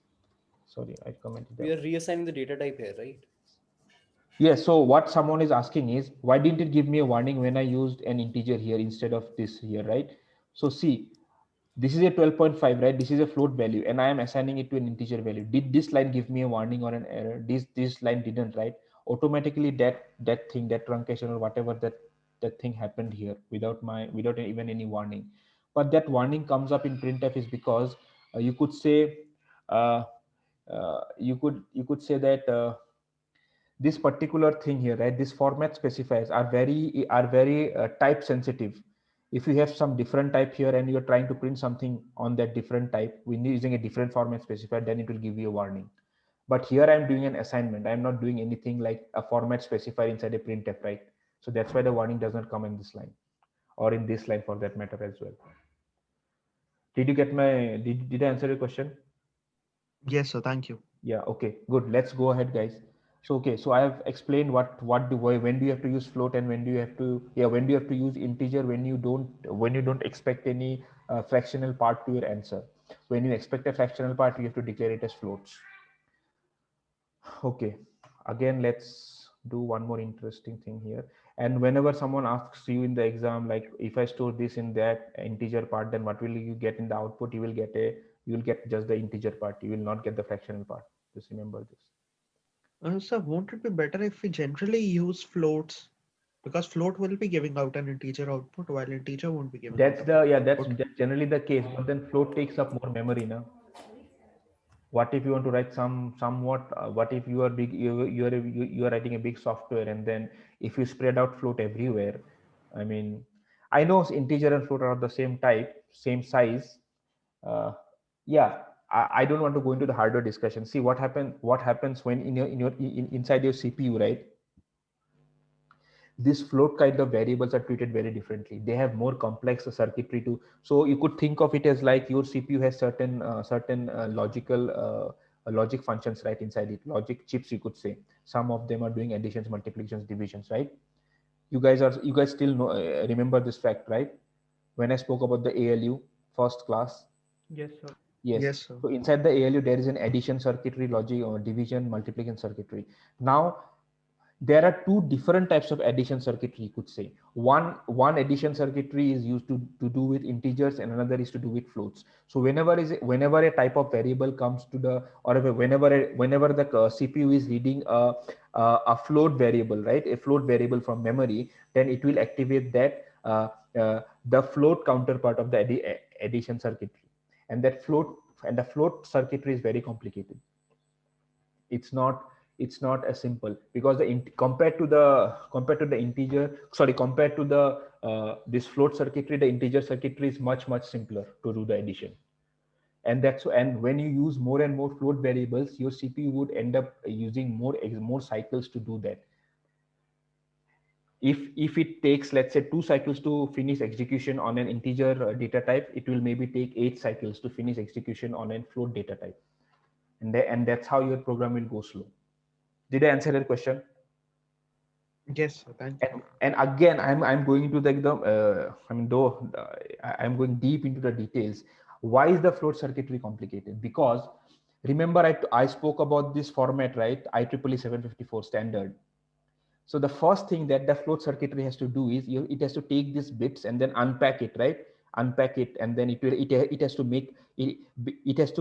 Sorry, I commented that. We are reassigning the data type here, right? Yes, so what someone is asking is, why didn't it give me a warning when I used an integer here instead of this here, right? So see, this is a 12.5, right? This is a float value, and I am assigning it to an integer value. Did this line give me a warning or an error? This line didn't, right? automatically that thing, that truncation or whatever that thing happened here without even any warning. But that warning comes up in printf is because you could say uh, you could say that this particular thing here, right, this format specifiers are very type sensitive. If you have some different type here and you're trying to print something on that different type when you're using a different format specifier, then it will give you a warning. But here I'm doing an assignment, I'm not doing anything like a format specifier inside a printf, right? So that's why the warning does not come in this line, or in this line for that matter as well. Did you get my did I answer your question? Yes, sir. Thank you. Yeah, okay, good. Let's go ahead, guys. So okay, so I have explained when do you have to use float and when do you have to, when do you have to use integer when you don't expect any fractional part to your answer. When you expect a fractional part, you have to declare it as floats. Okay, again, let's do one more interesting thing here. And whenever someone asks you in the exam, like if I store this in that integer part, then what will you get in the output? You will get just the integer part. You will not get the fractional part. Just remember this. Sir, won't it be better if we generally use floats? Because float will be giving out an integer output while integer won't be giving out That's a the float that's output. generally the case, but then float takes up more memory now. What if you want to write somewhat what if you are big you are writing a big software, and then if you spread out float everywhere, I mean, I know integer and float are the same type, same size. uh, yeah, I don't want to go into the hardware discussion. See what happens when inside your cpu, right? These float kind of variables are treated very differently. They have more complex circuitry. So you could think of it as like your cpu has certain logic functions right inside it, logic chips, you could say. Some of them are doing additions, multiplications, divisions, right? You guys still remember this fact, right? When I spoke about the ALU first class. Yes, sir. Yes. Yes, sir. So inside the ALU there is an addition circuitry, logic or division, multiplication circuitry. Now there are two different types of addition circuitry, you could say. One addition circuitry is used to do with integers, and another is to do with floats. So whenever a type of variable comes to the, or whenever the cpu is reading a float variable, right, a float variable from memory, then it will activate that the float counterpart of the addition circuitry. And the float circuitry is very complicated. It's not as simple, because compared to the this float circuitry, the integer circuitry is much simpler to do the addition. And when you use more and more float variables, your cpu would end up using more cycles to do that. If it takes, let's say, 2 cycles to finish execution on an integer data type, it will maybe take 8 cycles to finish execution on a float data type. And that's how your program will go slow. Did I answer your question? Yes, sir. Thank you. And again, I'm going into I mean, though I'm going deep into the details. Why is the float circuitry complicated? Because remember, I spoke about this format, right? IEEE 754 standard. So the first thing that the float circuitry has to do is it has to take these bits and then unpack it, right? Unpack it, and then it has to make it has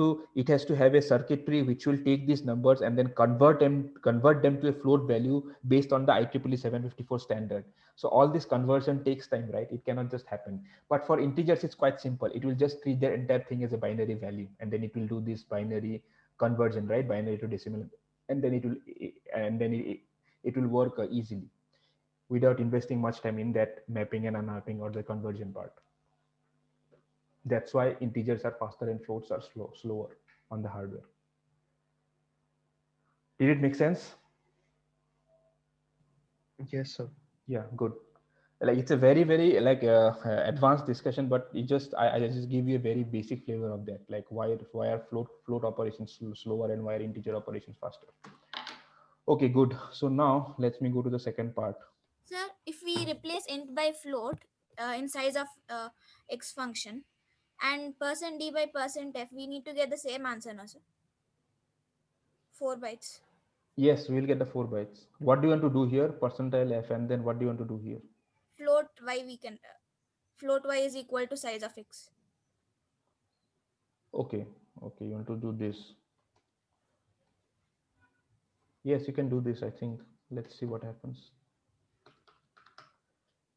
to have a circuitry which will take these numbers and then convert them to a float value based on the IEEE 754 standard. So all this conversion takes time, right? It cannot just happen. But for integers, it's quite simple. It will just treat the entire thing as a binary value, and then it will do this binary conversion, right? Binary to decimal, and then it will work easily without investing much time in that mapping and unmapping or the conversion part. That's why integers are faster and floats are slower on the hardware. Did it make sense? Yes, sir. Yeah, good. Like it's a very like advanced discussion, but I just give you a very basic flavor of that, like why are float operations slower and why are integer operations faster. Okay, good. So now let me go to the second part. Sir, if we replace int by float in size of x function and percent %d by percent %f, we need to get the same answer, no, sir? 4 bytes. Yes, we'll get the 4 bytes. What do you want to do here? Percentile f, and then what do you want to do here? Float y float y is equal to size of x. Okay, you want to do this. Yes, you can do this, I think. Let's see what happens.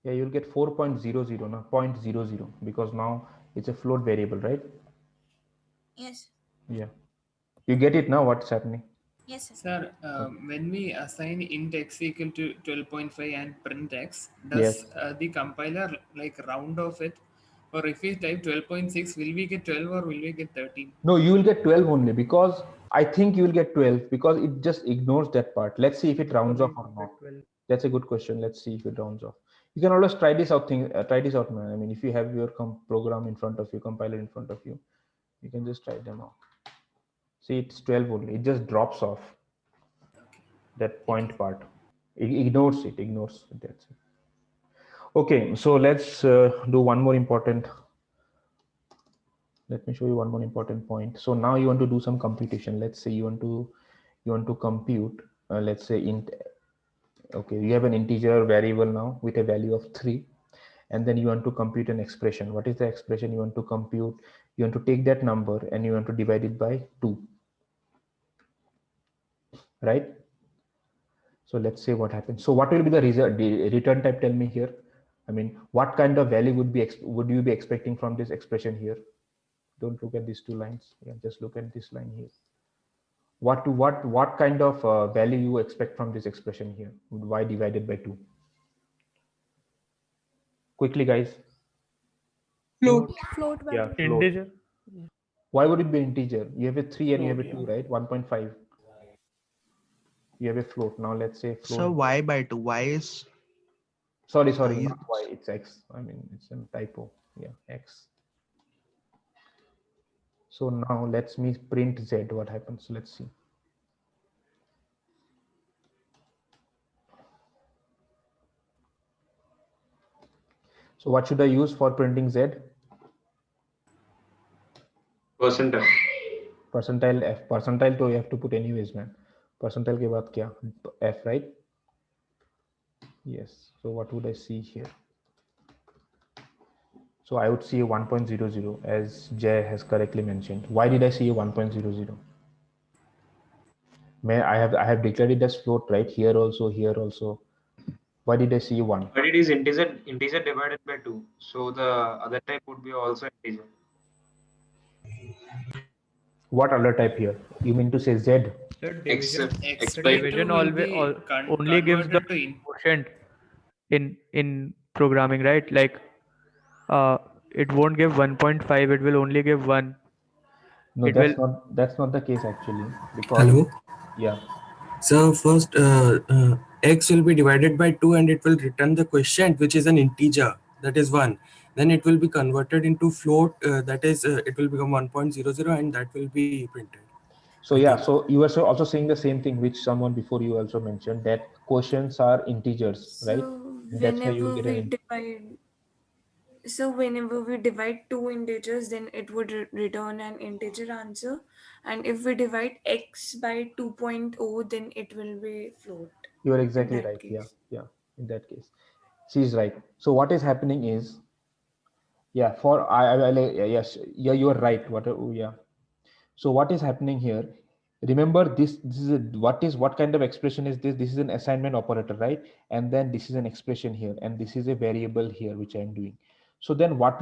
Yeah, you'll get 4.00 now, 0.00, because now it's a float variable, right? Yes. Yeah. You get it now, what's happening? Yes, sir. Sir, when we assign int x equal to 12.5 and print x, Yes. does the compiler like round off it? Or if we type 12.6, will we get 12 or will we get 13? No, you will get 12 only, because I think you will get 12 because it just ignores that part. Let's see if it rounds off or not. That's a good question. Let's see if it rounds off. You can always try this out. Try this out, man. I mean, if you have your program in front of you, compiler in front of you, you can just try them out. See, it's 12 only. It just drops off that point part. It ignores it. Ignores it. That's it. Okay, so let's do one more important. Let me show you one more important point. So now you want to do some computation. Let's say you want to compute. Let's say int. Okay, you have an integer variable now with a value of 3, and then you want to compute an expression. What is the expression you want to compute? You want to take that number and you want to divide it by 2, right? So let's say what happens. So what will be the result? The return type, tell me here. I mean, what kind of value would you be expecting from this expression here? Don't look at these two lines. Yeah, just look at this line here. What kind of value you expect from this expression here? Y divided by 2. Quickly, guys. Float value. Yeah, float. Integer. Why would it be integer? You have a 3 and you have a Float, 2, right? 1.5. You have a float. Now let's say float. So y by 2, y is Sorry, not y, it's x. I mean, it's a typo. Yeah, x. So now let's me print z. What happens? Let's see. So what should I use for printing z? Percentile. Percentile f. Percentile to you have to put anyways, man. Percentile ke baad kya? F, right? Yes. So what would I see here? So I would see a 1.00 as Jay has correctly mentioned. Why did I see a 1.00? I have declared it as float, right? Here also. Why did I see 1? But it is integer divided by 2. So the other type would be also integer. What other type here? You mean to say Z? So X by division 2 always only gives the converted to quotient in programming, right? Like it won't give 1.5, it will only give 1. No, It that's not the case actually. Because Hello. yeah. So first, x will be divided by 2 and it will return the quotient, which is an integer, that is 1. Then it will be converted into float, that is, it will become 1.00 and that will be printed. So yeah, so you were also saying the same thing which someone before you also mentioned, that quotients are integers, right? And that's why you get Whenever we divide two integers, then it would return an integer answer. And if we divide x by 2.0, then it will be float. You are exactly right. Yeah. In that case, she's right. So what is happening is, yeah, yes, yeah, you are right. Yeah. So what is happening here? Remember this is what kind of expression is this? This is an assignment operator, right? And then this is an expression here, and this is a variable here which I am doing. So then what's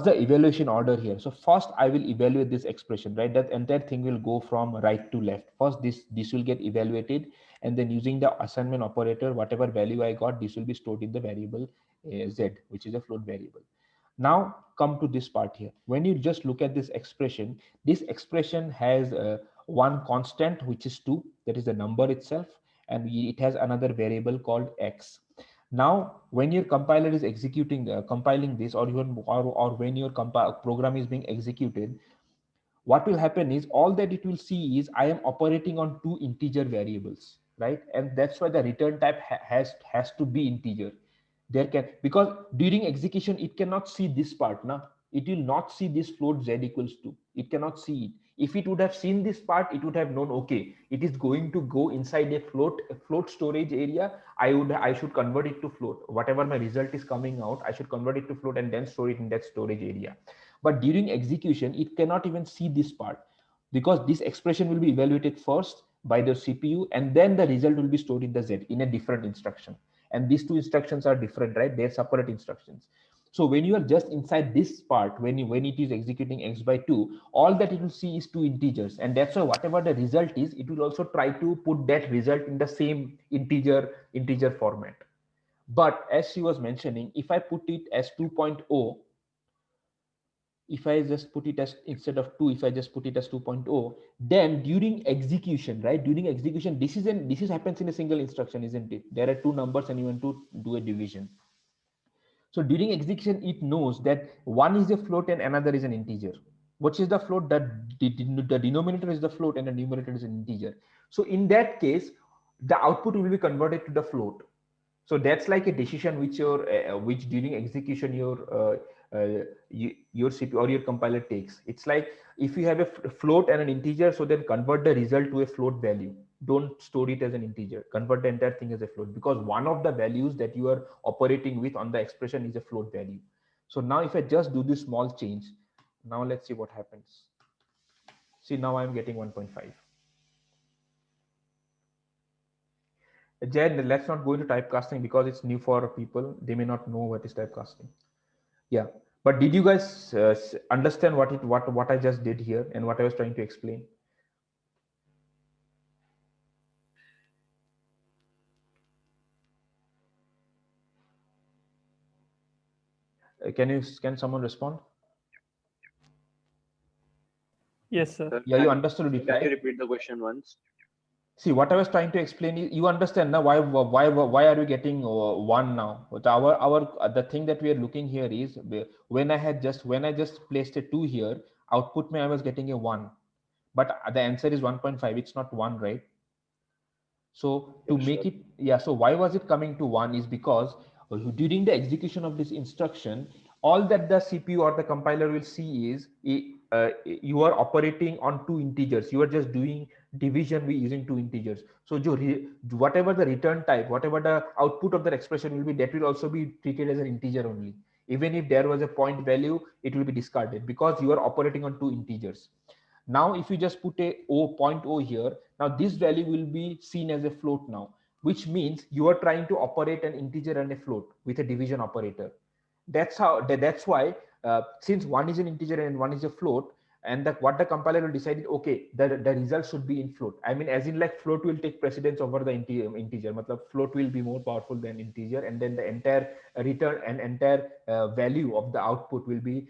the evaluation order here? So first I will evaluate this expression, right? That entire thing will go from right to left. First this will get evaluated, and then using the assignment operator, whatever value I got, this will be stored in the variable z, which is a float variable. Now come to this part here. When you just look at this expression has one constant, which is 2, that is the number itself, and it has another variable called x. Now when your compiler is executing compiling this, or when your program is being executed, what will happen is all that it will see is I am operating on 2 integer variables, right? And that's why the return type has to be integer. There can, because during execution it cannot see this part now. It will not see this float z equals 2. It cannot see it. If it would have seen this part, it would have known, okay, it is going to go inside a float storage area. I should convert it to float. Whatever my result is coming out, I should convert it to float and then store it in that storage area. But during execution, it cannot even see this part, because this expression will be evaluated first, by the CPU, and then the result will be stored in the Z in a different instruction. And these two instructions are different, right? They're separate instructions. So when you are just inside this part, when it is executing x by 2, all that it will see is two integers, and that's why whatever the result is, it will also try to put that result in the same integer format. But as she was mentioning, if I put it as 2.0, if I just put it as, instead of 2, if I just put it as 2.0, then during execution, right? During execution, this happens in a single instruction, isn't it? There are two numbers and you want to do a division. So during execution, it knows that one is a float and another is an integer. Which is the float? That the denominator is the float and the numerator is an integer. So in that case, the output will be converted to the float. So that's like a decision which which during execution your CPU or your compiler takes. It's like if you have a float and an integer, so then convert the result to a float value. Don't store it as an integer. Convert the entire thing as a float, because one of the values that you are operating with on the expression is a float value. So now if I just do this small change, now let's see what happens. See, now I'm getting 1.5. Jed, let's not go into typecasting because it's new for people. They may not know what is typecasting. Yeah, but did you guys understand what I just did here and what I was trying to explain? Can someone respond? Yes, sir. Yeah, you understood it, Can right? you repeat the question once? See, what I was trying to explain is, you understand now why are we getting 1 now? But the thing that we are looking here is, when I just placed a 2 here, output me I was getting a 1, but the answer is 1.5. It's not 1, right? So to make it, yeah, so why was it coming to 1 is because during the execution of this instruction, all that the CPU or the compiler will see is you are operating on two integers. You are just doing division using two integers. So whatever the return type, whatever the output of the expression will be, that will also be treated as an integer only. Even if there was a point value, it will be discarded because you are operating on two integers. Now, if you just put a 0.0 here, now this value will be seen as a float now, which means you are trying to operate an integer and a float with a division operator. That's why since one is an integer and one is a float, and what the compiler will decide is, okay, the result should be in float. I mean, as in like float will take precedence over the integer. Matlab float will be more powerful than integer, and then the entire return and entire value of the output will be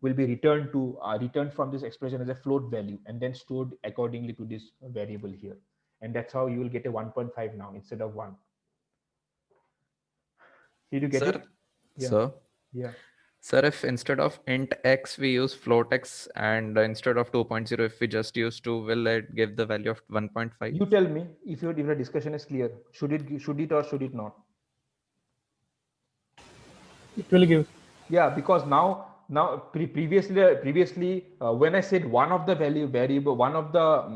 returned from this expression as a float value, and then stored accordingly to this variable here. And that's how you will get a 1.5 now instead of 1. Did you get it? Yeah. Sir? Yeah. Sir, if instead of int x we use float x, and instead of 2.0 if we just use 2, will it give the value of 1.5? You tell me if the discussion is clear. Should it or should it not? It will give. Yeah, because previously when I said one of the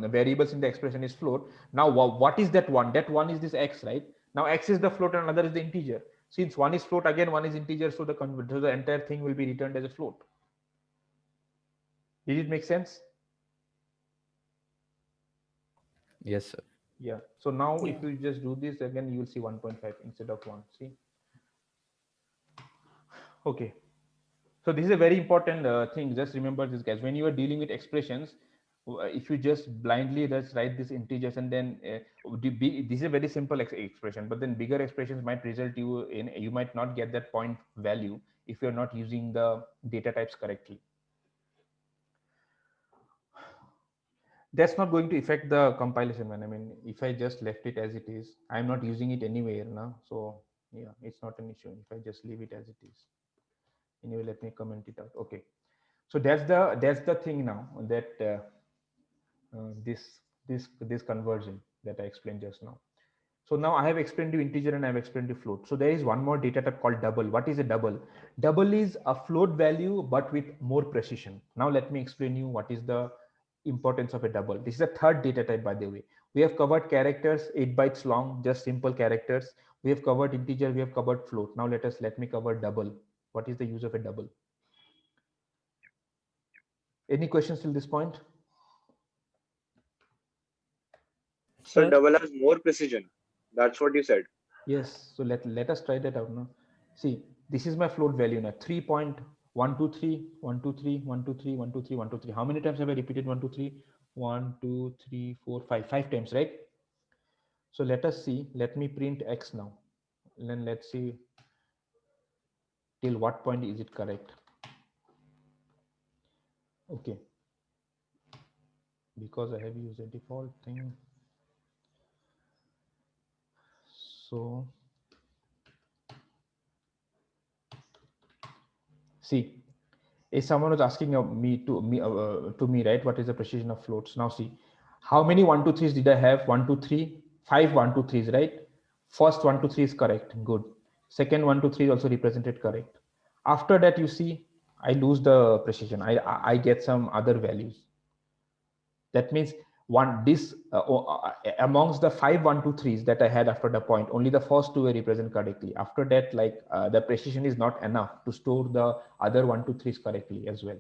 variables in the expression is float, now what is that one? That one is this x, right? Now x is the float and another is the integer. Since one is float, again one is integer, so the entire thing will be returned as a float. Did it make sense? Yes, sir. Yeah. So now if you just do this again, you will see 1.5 instead of 1. See? Okay. So this is a very important thing. Just remember this, guys. When you are dealing with expressions, if you just blindly just write these integers and then this is a very simple expression, but then bigger expressions might result you might not get that point value if you're not using the data types correctly. That's not going to affect the compilation, man. I mean, if I just left it as it is, I'm not using it anywhere now. So yeah, it's not an issue if I just leave it as it is. Anyway, let me comment it out. Okay. So that's the thing now, that this conversion that I explained just now. So now I have explained to integer and I have explained to float. So there is one more data type called double. What is a double? Double is a float value but with more precision. Now let me explain you what is the importance of a double. This is the third data type, by the way. We have covered characters, 8 bytes long, just simple characters. We have covered integer, we have covered float. Now let me cover double. What is the use of a double? Any questions till this point? So Sir? double has more precision. That's what you said. Yes. So let us try that out now. See, this is my float value now. 3.123, 123, 123, 123, 123. How many times have I repeated 123? 1, 2, 3, 4, 5. 5 times, right? So let us see. Let me print X now. And then let's see till what point is it correct. Okay. Because I have used a default thing. So see, if someone was asking me, right, what is the precision of floats? Now see, how many 1, 2, 3s did I have? 1, 2, 3, 5 1, 2, 3s, right? First 1, 2, 3 is correct, good. Second 1, 2, 3 is also represented correct. After that, you see, I lose the precision. I get some other values. That means amongst the 5 1, 2, 3s that I had after the point, only the first two were represented correctly. After that, the precision is not enough to store the other 1, 2, 3s correctly as well.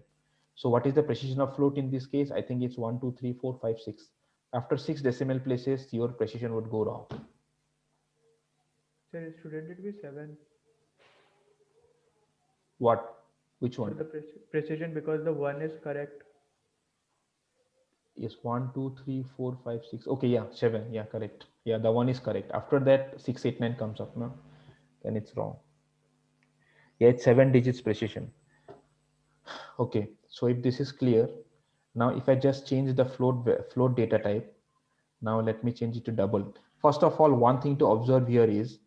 So what is the precision of float in this case? I think it's 1, 2, 3, 4, 5, 6. After 6 decimal places, your precision would go wrong. Sir, shouldn't it be 7? What? Which one? The precision, because the 1 is correct. Yes, 1, 2, 3, 4, 5, 6. Okay, yeah, 7. Yeah, correct. Yeah, the 1 is correct. After that, 6, 8, 9 comes up, no? Then it's wrong. Yeah, it's 7 digits precision. Okay, so if this is clear, now if I just change the float data type, now let me change it to double. First of all, one thing to observe here is,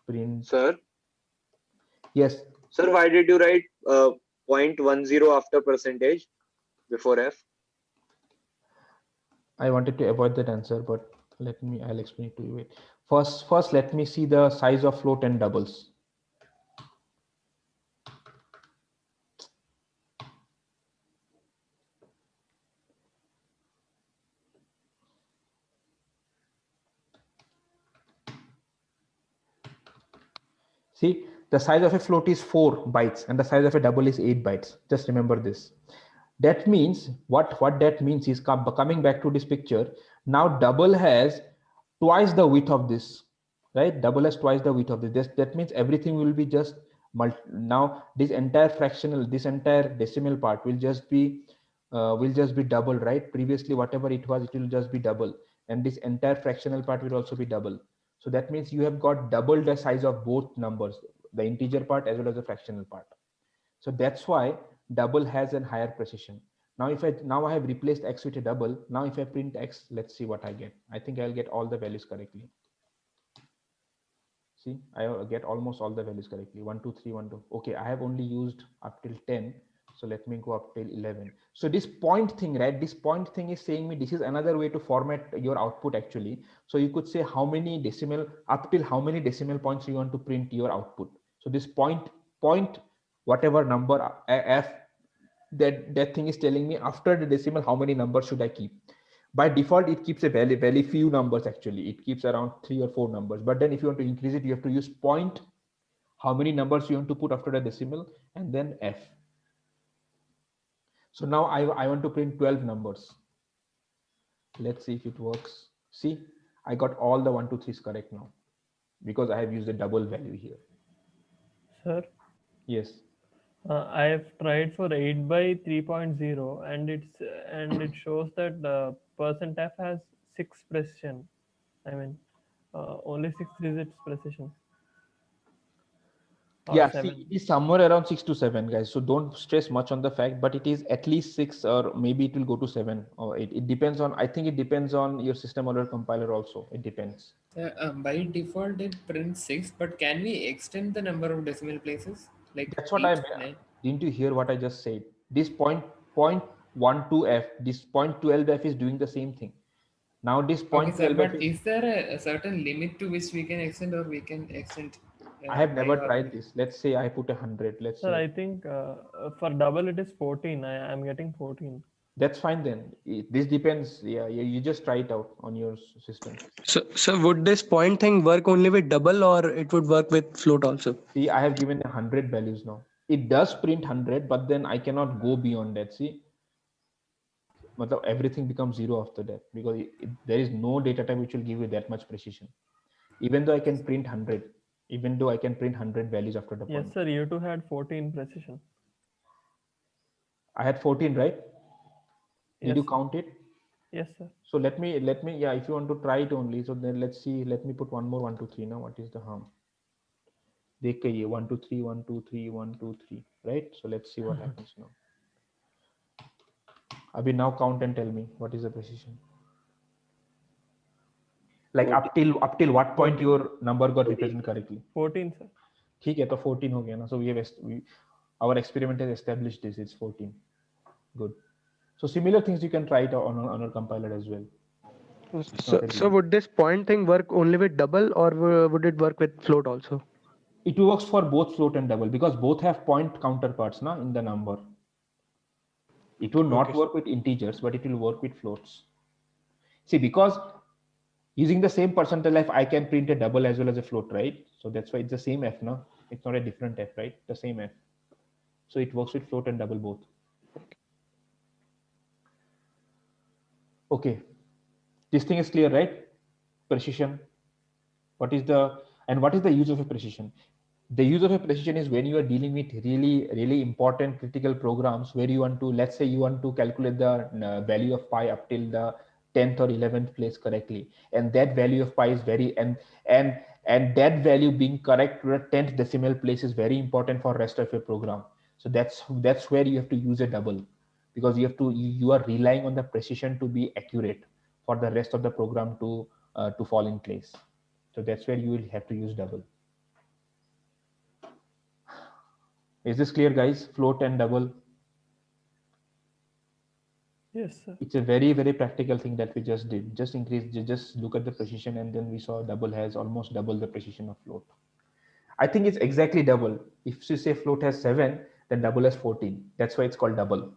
print. Sir? Yes. Sir, why did you write 0.10 after percentage before F? I wanted to avoid that answer, but I'll explain it to you. Wait. First, let me see the size of float and doubles. See, the size of a float is 4 bytes and the size of a double is 8 bytes. Just remember this. That means what that means is, coming back to this picture, now double has twice the width of this, right? Double has twice the width of this. That means everything will be just now this entire decimal part will just be double, right? Previously, whatever it was, it will just be double, and this entire fractional part will also be double. So that means you have got double the size of both numbers, the integer part as well as the fractional part. So that's why double has a higher precision. Now I have replaced X with a double. Now if I print X, let's see what I get. I think I'll get all the values correctly. See, I get almost all the values correctly. 1, 2, 3, 1, 2. Okay, I have only used up till 10. So let me go up till 11. So this point thing, right? This point thing is saying me this is another way to format your output actually. So you could say up till how many decimal points you want to print your output. So this point, whatever number f, that thing is telling me after the decimal, how many numbers should I keep? By default, it keeps a very few numbers actually. It keeps around 3 or 4 numbers. But then if you want to increase it, you have to use point, how many numbers you want to put after the decimal, and then f. So now I want to print 12 numbers. Let's see if it works. See, I got all the 1, 2, 3s correct now because I have used a double value here. Sir? Yes. I have tried for 8 by 3.0 and it shows that the %f has 6 precision. I mean, only 6 digits precision. Yeah, see, it is somewhere around 6 to 7, guys. So don't stress much on the fact, but it is at least 6, or maybe it will go to 7 or 8. It depends on, I think it depends on your system or your compiler also. It depends. By default, it prints 6, but can we extend the number of decimal places? Like that's what I meant. Didn't you hear what I just said? This point 0.12f, this 0.12f is doing the same thing. Now this 0.12f but is there a certain limit to which we can extend, or we can extend? I have never tried this. Let's say I put 100. Let's say. I think for double it is 14. I am getting 14. That's fine then. This depends. Yeah, you just try it out on your system. So would this point thing work only with double, or it would work with float also? See, I have given 100 values now. It does print 100, but then I cannot go beyond that. See. matlab everything becomes 0 after that, because there is no data type which will give you that much precision. Even though I can print 100, even though I can print 100 values after the Yes, point. sir. You two had 14 precision. I had 14, right? Did Yes, you sir. count it? Yes, sir. So let me, yeah, if you want to try it only, so then let's see, let me put one more 1, 2, 3 now. What is the harm? Dekh 1, 2, 3, 1, 2, 3, 1, 2, 3, right? So let's see what happens now. Abhi, now count and tell me what is the precision. Like up till what point your number got represented correctly? 14, sir. ठीक है, तो 14 हो गया ना. So our experiment has established this. It's 14. Good. So similar things you can try it on our compiler as well. So would this point thing work only with double, or would it work with float also? It works for both float and double, because both have point counterparts na, in the number. It will not work with integers, but it will work with floats. See, because using the same percentile f, I can print a double as well as a float, right? So that's why it's the same f now. It's not a different f, right? The same f. So it works with float and double both. Okay. This thing is clear, right? Precision. What is the use of a precision? The use of a precision is when you are dealing with really important critical programs where you want to, let's say you want to calculate the value of pi up till the 10th or 11th place correctly, and that value of pi is very, and that value being correct to the 10th decimal place is very important for rest of your program. So that's where you have to use a double, because you are relying on the precision to be accurate for the rest of the program to fall in place. So that's where you will have to use double. Is this clear, guys? Float and double. Yes, sir. It's a very practical thing that we just did. Just look at the precision, and then we saw double has almost double the precision of float. I think it's exactly double. If you say float has 7, then double has 14. That's why it's called double.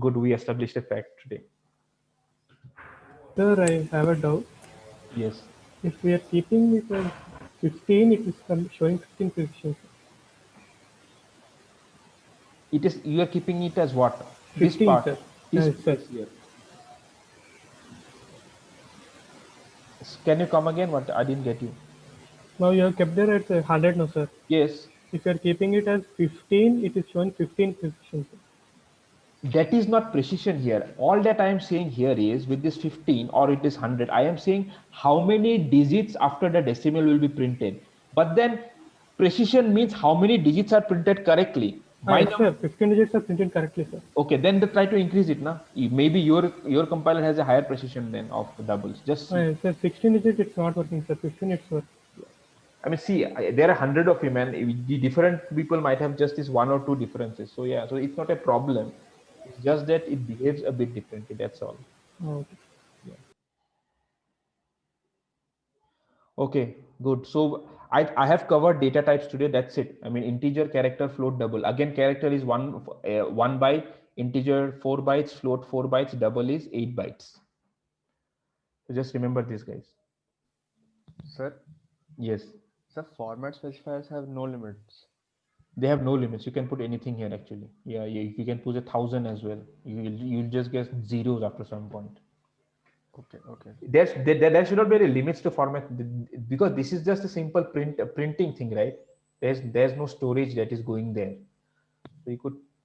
Good, we established a fact today. Sir, I have a doubt. Yes. If we are keeping it as 15, it is showing 15 precision. You are keeping it as what? 15, this part. sir. This Yes, sir. place here. Can you come again? What? I didn't get you. Now you have kept it at 100 now, sir. Yes. If you are keeping it as 15, it is showing 15 precision, sir. That is not precision here. All that I am saying here is with this 15 or it is 100, I am saying how many digits after the decimal will be printed. But then precision means how many digits are printed correctly. Yes, sir. 15 digits are printed correctly, sir. Okay, then they try to increase it. Na? Maybe your compiler has a higher precision than of doubles. Just see. Sir, 16 digits, it's not working, sir. 15, it's working. I mean, see, there are 100 of you, and the different people might have just this 1 or 2 differences. So yeah, so it's not a problem. It's just that it behaves a bit differently. That's all. Okay. Yeah. Okay, good. So I have covered data types today. That's it. I mean, integer, character, float, double. Again, character is 1 byte, integer 4 bytes, float 4 bytes, double is 8 bytes. So just remember this, guys. Sir? Yes. Sir, format specifiers have no limits. They have no limits. You can put anything here actually. Yeah, you can put 1,000 as well. You'll just get zeros after some point. Okay. There should not be any limits to format, because this is just a simple printing thing, right? There's no storage that is going there. So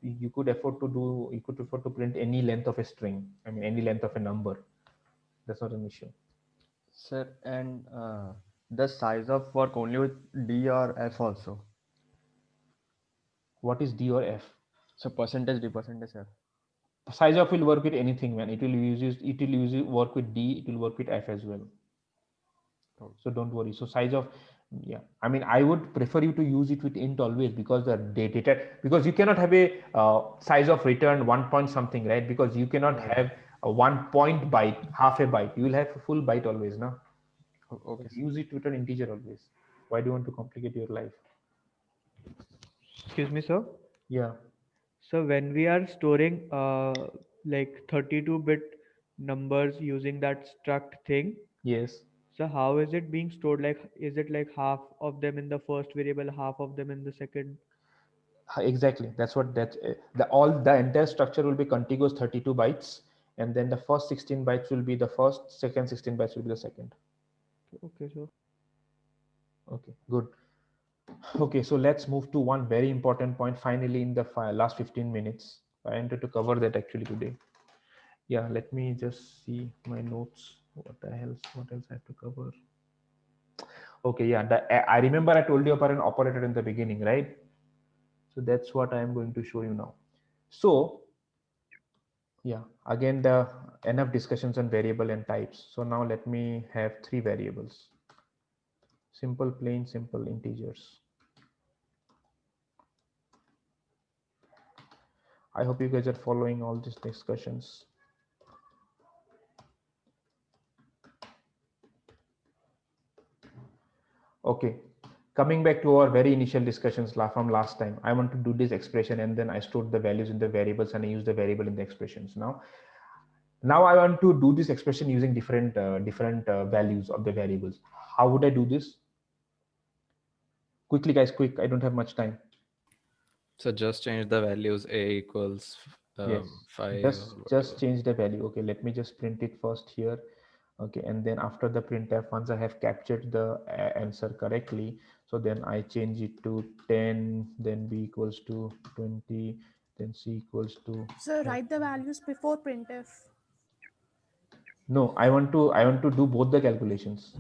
you could afford to print any length of a string. I mean, any length of a number. That's not an issue. Sir, and the size of work only with D or F also? What is D or F? So percentage D, percentage F. Size of will work with anything, man. It will work with D. It will work with F as well. So don't worry. So size of, yeah. I mean, I would prefer you to use it with int always, because the data, because you cannot have a size of return 1 point something, right? Because you cannot have a 1 point byte, half a byte. You will have a full byte always, now. Okay. So use it with an integer always. Why do you want to complicate your life? Excuse me, sir. Yeah. So when we are storing like 32-bit numbers using that struct thing. Yes. So how is it being stored? Like, is it like half of them in the first variable, half of them in the second? Exactly. That's what the entire structure will be contiguous 32 bytes, and then the first 16 bytes will be the first, second 16 bytes will be the second. Okay, sure. Okay, good. Okay, so let's move to one very important point finally in the last 15 minutes. I wanted to cover that actually today. Yeah, let me just see my notes. What else I have to cover? Okay, yeah, I remember I told you about an operator in the beginning, right? So that's what I am going to show you now. So yeah, again, the enough discussions on variable and types. So now let me have 3 variables. Simple, plain, simple integers. I hope you guys are following all these discussions. Okay, coming back to our very initial discussions from last time, I want to do this expression and then I stored the values in the variables and I use the variable in the expressions. Now I want to do this expression using different values of the variables. How would I do this? Quickly, guys, quick. I don't have much time. So just change the values a equals Yes, 5. just change the value. Okay, let me just print it first here. Okay, and then after the printf, once I have captured the answer correctly, so then I change it to 10, then b equals to 20, then c equals to. So write the values before printf. No, I want to do both the calculations.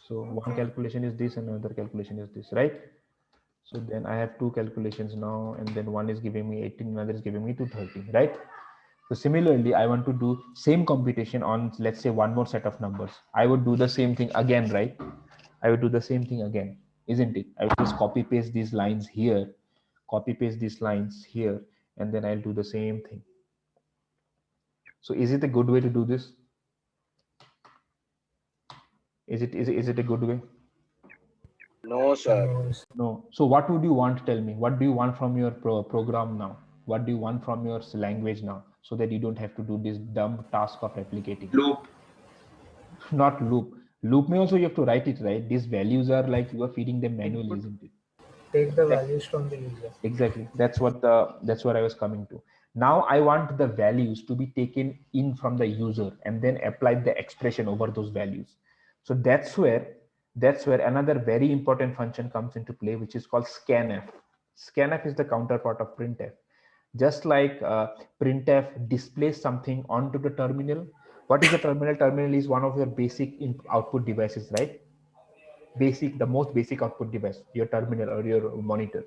So one calculation is this and another calculation is this, right? So then I have 2 calculations now, and then one is giving me 18, another is giving me 230, right? So similarly, I want to do same computation on, let's say, one more set of numbers. I would do the same thing again, right? I would do the same thing again, isn't it? I would just copy paste these lines here, copy paste these lines here, and then I'll do the same thing. So is it a good way to do this? Is it a good way? No, sir. No. So what would you want? Tell me. What do you want from your program now? What do you want from your language now? So that you don't have to do this dumb task of replicating. Loop. Not loop. Loop may also you have to write it, right? These values are like you are feeding them manually, isn't it? Take the values from the user. Exactly. That's what I was coming to. Now I want the values to be taken in from the user and then apply the expression over those values. So that's where another very important function comes into play, which is called scanf. Scanf is the counterpart of printf. Just like printf displays something onto the terminal. What is the terminal? Terminal is one of your basic output devices, right? The most basic output device, your terminal or your monitor.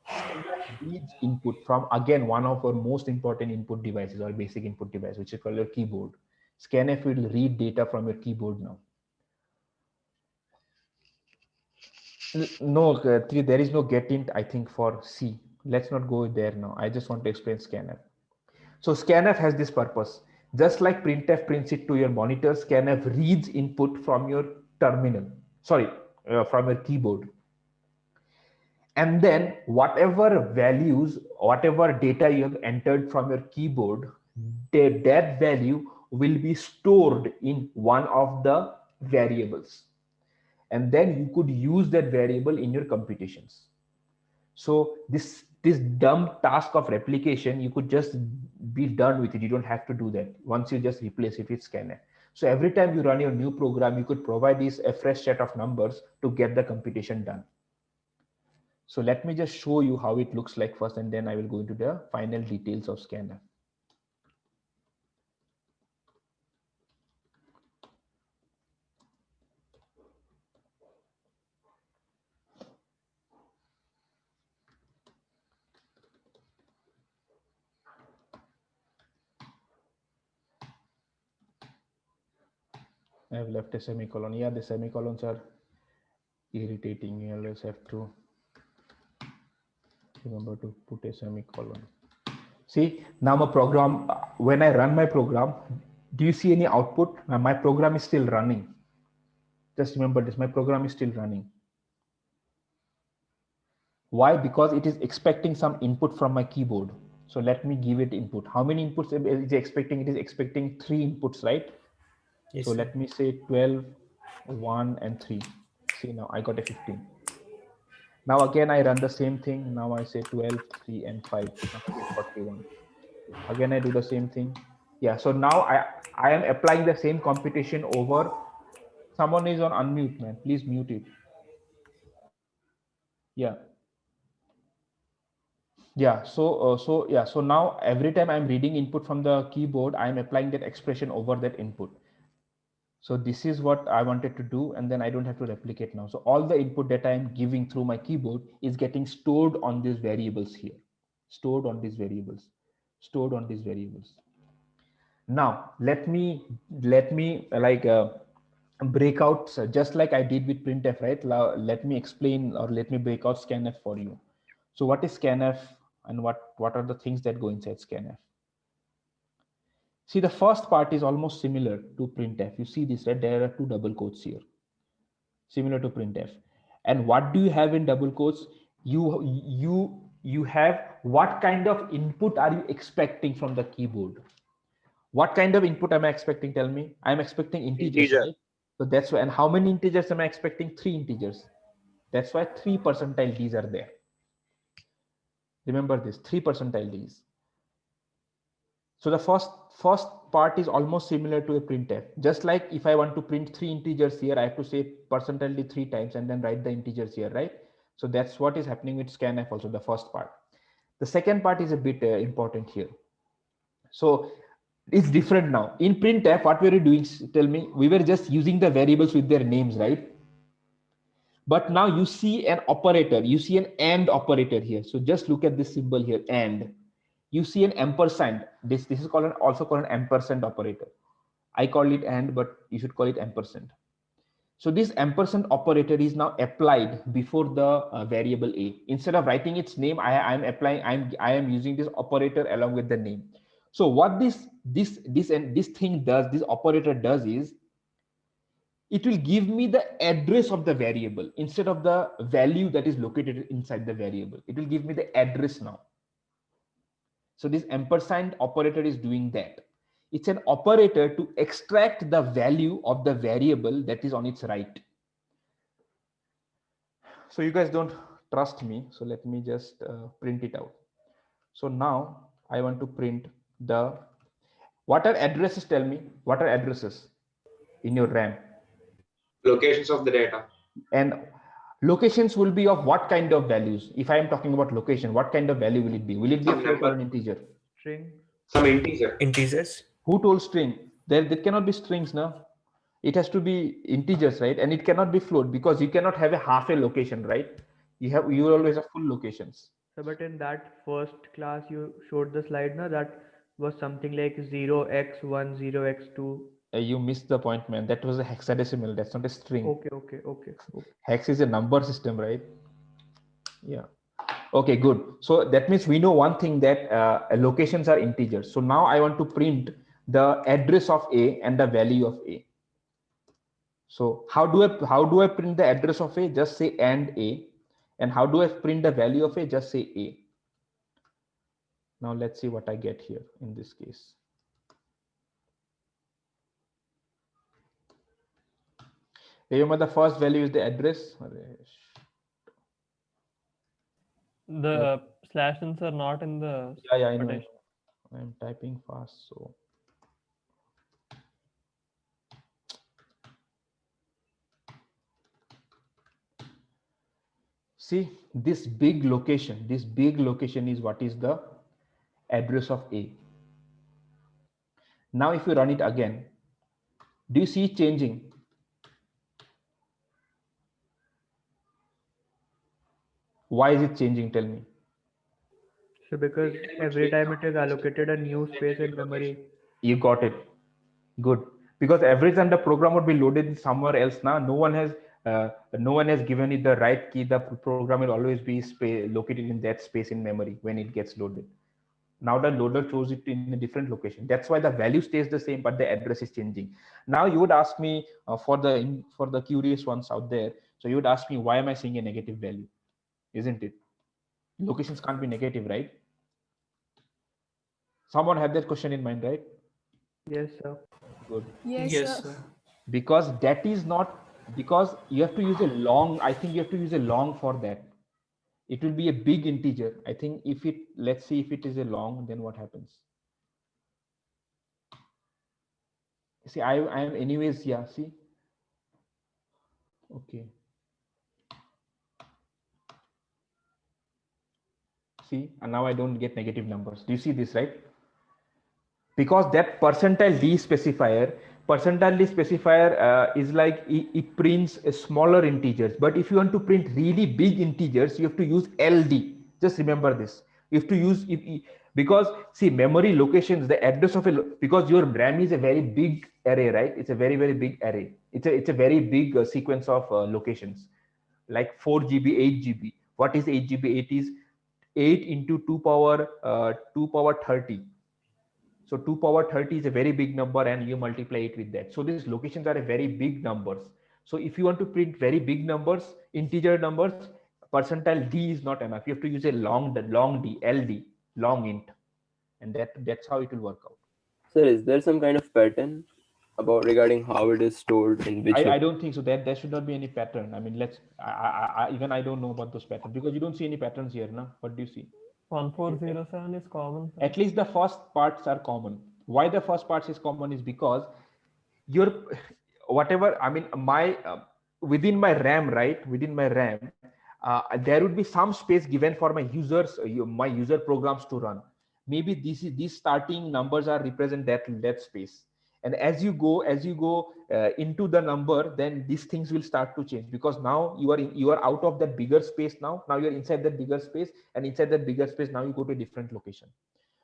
Scanf reads input from, again, one of our most important input devices or basic input device, which is called your keyboard. Scanf will read data from your keyboard now. No, there is no getInt, I think, for C. Let's not go there now. I just want to explain scanf. So scanf has this purpose. Just like printf prints it to your monitor, scanf reads input from your terminal. Sorry, from your keyboard. And then whatever values, whatever data you have entered from your keyboard, that value will be stored in one of the variables. And then you could use that variable in your computations. So this dumb task of replication, you could just be done with it. You don't have to do that once you just replace it with scanf. So every time you run your new program, you could provide a fresh set of numbers to get the computation done. So let me just show you how it looks like first, and then I will go into the final details of scanf. I have left a semicolon. Yeah, the semicolons are irritating. You always have to remember to put a semicolon. See, now my program, when I run my program, do you see any output? Now my program is still running. Just remember this, my program is still running. Why? Because it is expecting some input from my keyboard. So let me give it input. How many inputs is it expecting? It is expecting 3 inputs, right? Yes, so sir. let me say 12, 1, and 3. See, now I got a 15. Now again, I run the same thing. Now I say 12, 3, and 5. Now I get 41. Again, I do the same thing. Yeah, so now I am applying the same computation over. Someone is on unmute, man. Please mute it. Yeah. Yeah. So now every time I'm reading input from the keyboard, I'm applying that expression over that input. So this is what I wanted to do, and then I don't have to replicate now. So all the input that I'm giving through my keyboard is getting stored on these variables here, stored on these variables, stored on these variables. Now let me break out just like I did with printf, right? Let me explain, or let me break out scanf for you. So what is scanf, and what are the things that go inside scanf? See, the first part is almost similar to printf. You see this, right? There are two double quotes here, similar to printf. And what do you have in double quotes? You have what kind of input are you expecting from the keyboard? What kind of input am I expecting? Tell me. I'm expecting integers, right? So that's why. And how many integers am I expecting? 3 integers. That's why 3 percentile Ds are there. Remember this, 3 percentile Ds. So the first part is almost similar to a printf. Just like if I want to print 3 integers here, I have to say percentile D 3 times and then write the integers here, right? So that's what is happening with scanf also, the first part. The second part is a bit important here. So it's different now. In printf, what were you doing? Tell me. We were just using the variables with their names, right? But now you see an operator. You see an AND operator here. So just look at this symbol here, AND. You see an ampersand. This is also called an ampersand operator. I call it AND, but you should call it ampersand. So this ampersand operator is now applied before the variable a. Instead of writing its name, I am using this operator along with the name. So what this thing does, this operator does is, it will give me the address of the variable instead of the value that is located inside the variable. It will give me the address now. So this ampersand operator is doing that. It's an operator to extract the value of the variable that is on its right. So you guys don't trust me, so let me just print it out. So now I want to print what are addresses? Tell me, what are addresses in your RAM? Locations of the data. And locations will be of what kind of values? If I am talking about location, what kind of value will it be? Will it be a float or an integer? String. Some integer. Integers. Who told string? There cannot be strings now. It has to be integers, right? And it cannot be float because you cannot have a half a location, right? You always have full locations. So, but in that first class you showed the slide now, that was something like 0x1, 0x2. You missed the point, man. That was a hexadecimal. That's not a string. Okay. Hex is a number system, right? Yeah. Okay, good. So that means we know one thing, that locations are integers. So now I want to print the address of A and the value of A. So how do I print the address of A? Just say AND A. And how do I print the value of A? Just say A. Now let's see what I get here in this case. Remember, the first value is the address. The slashes are not in the Yeah, I know. quotation. I'm typing fast, so. See, this big location is what is the address of A. Now, if you run it again, do you see it changing? Why is it changing? Tell me. So because every time it is allocated a new space in memory. You got it. Good. Because every time the program would be loaded somewhere else now, no one has given it the right key. The program will always be located in that space in memory when it gets loaded. Now the loader chose it in a different location. That's why the value stays the same, but the address is changing. Now you would ask me, for the curious ones out there, so you would ask me, why am I seeing a negative value? Isn't it? Locations can't be negative, right? Someone had that question in mind, right? Yes, sir. Good. Yes, sir. Because that is not, because you have to use a long, I think you have to use a long for that. It will be a big integer. I think if it, let's see if it is a long, then what happens? See, I am anyways, yeah, see. Okay. See, and now I don't get negative numbers. Do you see this, right? Because that percentile D specifier, is like it prints a smaller integers. But if you want to print really big integers, you have to use LD. Just remember this. You have to use because see, memory locations, the address of because your RAM is a very big array, right? It's a very big array. It's a very big sequence of locations, like 4 GB, 8 GB. What is 8 GB? 8 is 8 into 2 power 30. So 2 power 30 is a very big number, and you multiply it with that. So these locations are a very big numbers. So if you want to print very big numbers, integer numbers, percentile D is not enough. You have to use a long D, LD, long int, and that's how it will work out. Sir, is there some kind of pattern about regarding how it is stored in which? I don't think so. That there should not be any pattern. I mean, even I don't know about those patterns, because you don't see any patterns here, no? What do you see? 1407 is common. At least the first parts are common. Why the first parts is common is because your whatever, I mean, my within my RAM, right? Within my RAM, there would be some space given for my users, my user programs to run. Maybe these starting numbers are represent that space. And as you go into the number, then these things will start to change, because now you are out of that bigger space. Now you're inside that bigger space, and inside that bigger space now you go to a different location.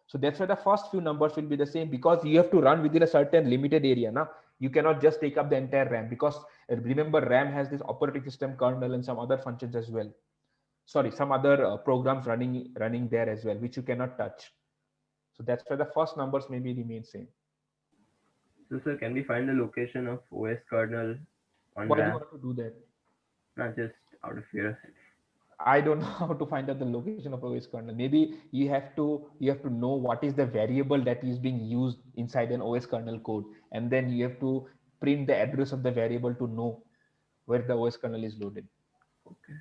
So that's why the first few numbers will be the same, because you have to run within a certain limited area. Now you cannot just take up the entire RAM, because remember, RAM has this operating system kernel and some other functions as well. Sorry, some other programs running there as well, which you cannot touch. So that's why the first numbers maybe remain same. So sir, can we find the location of OS kernel on Why RAM? do you want to do that? Not just out of curiosity. I don't know how to find out the location of OS kernel. Maybe you have to know what is the variable that is being used inside an OS kernel code, and then you have to print the address of the variable to know where the OS kernel is loaded. Okay.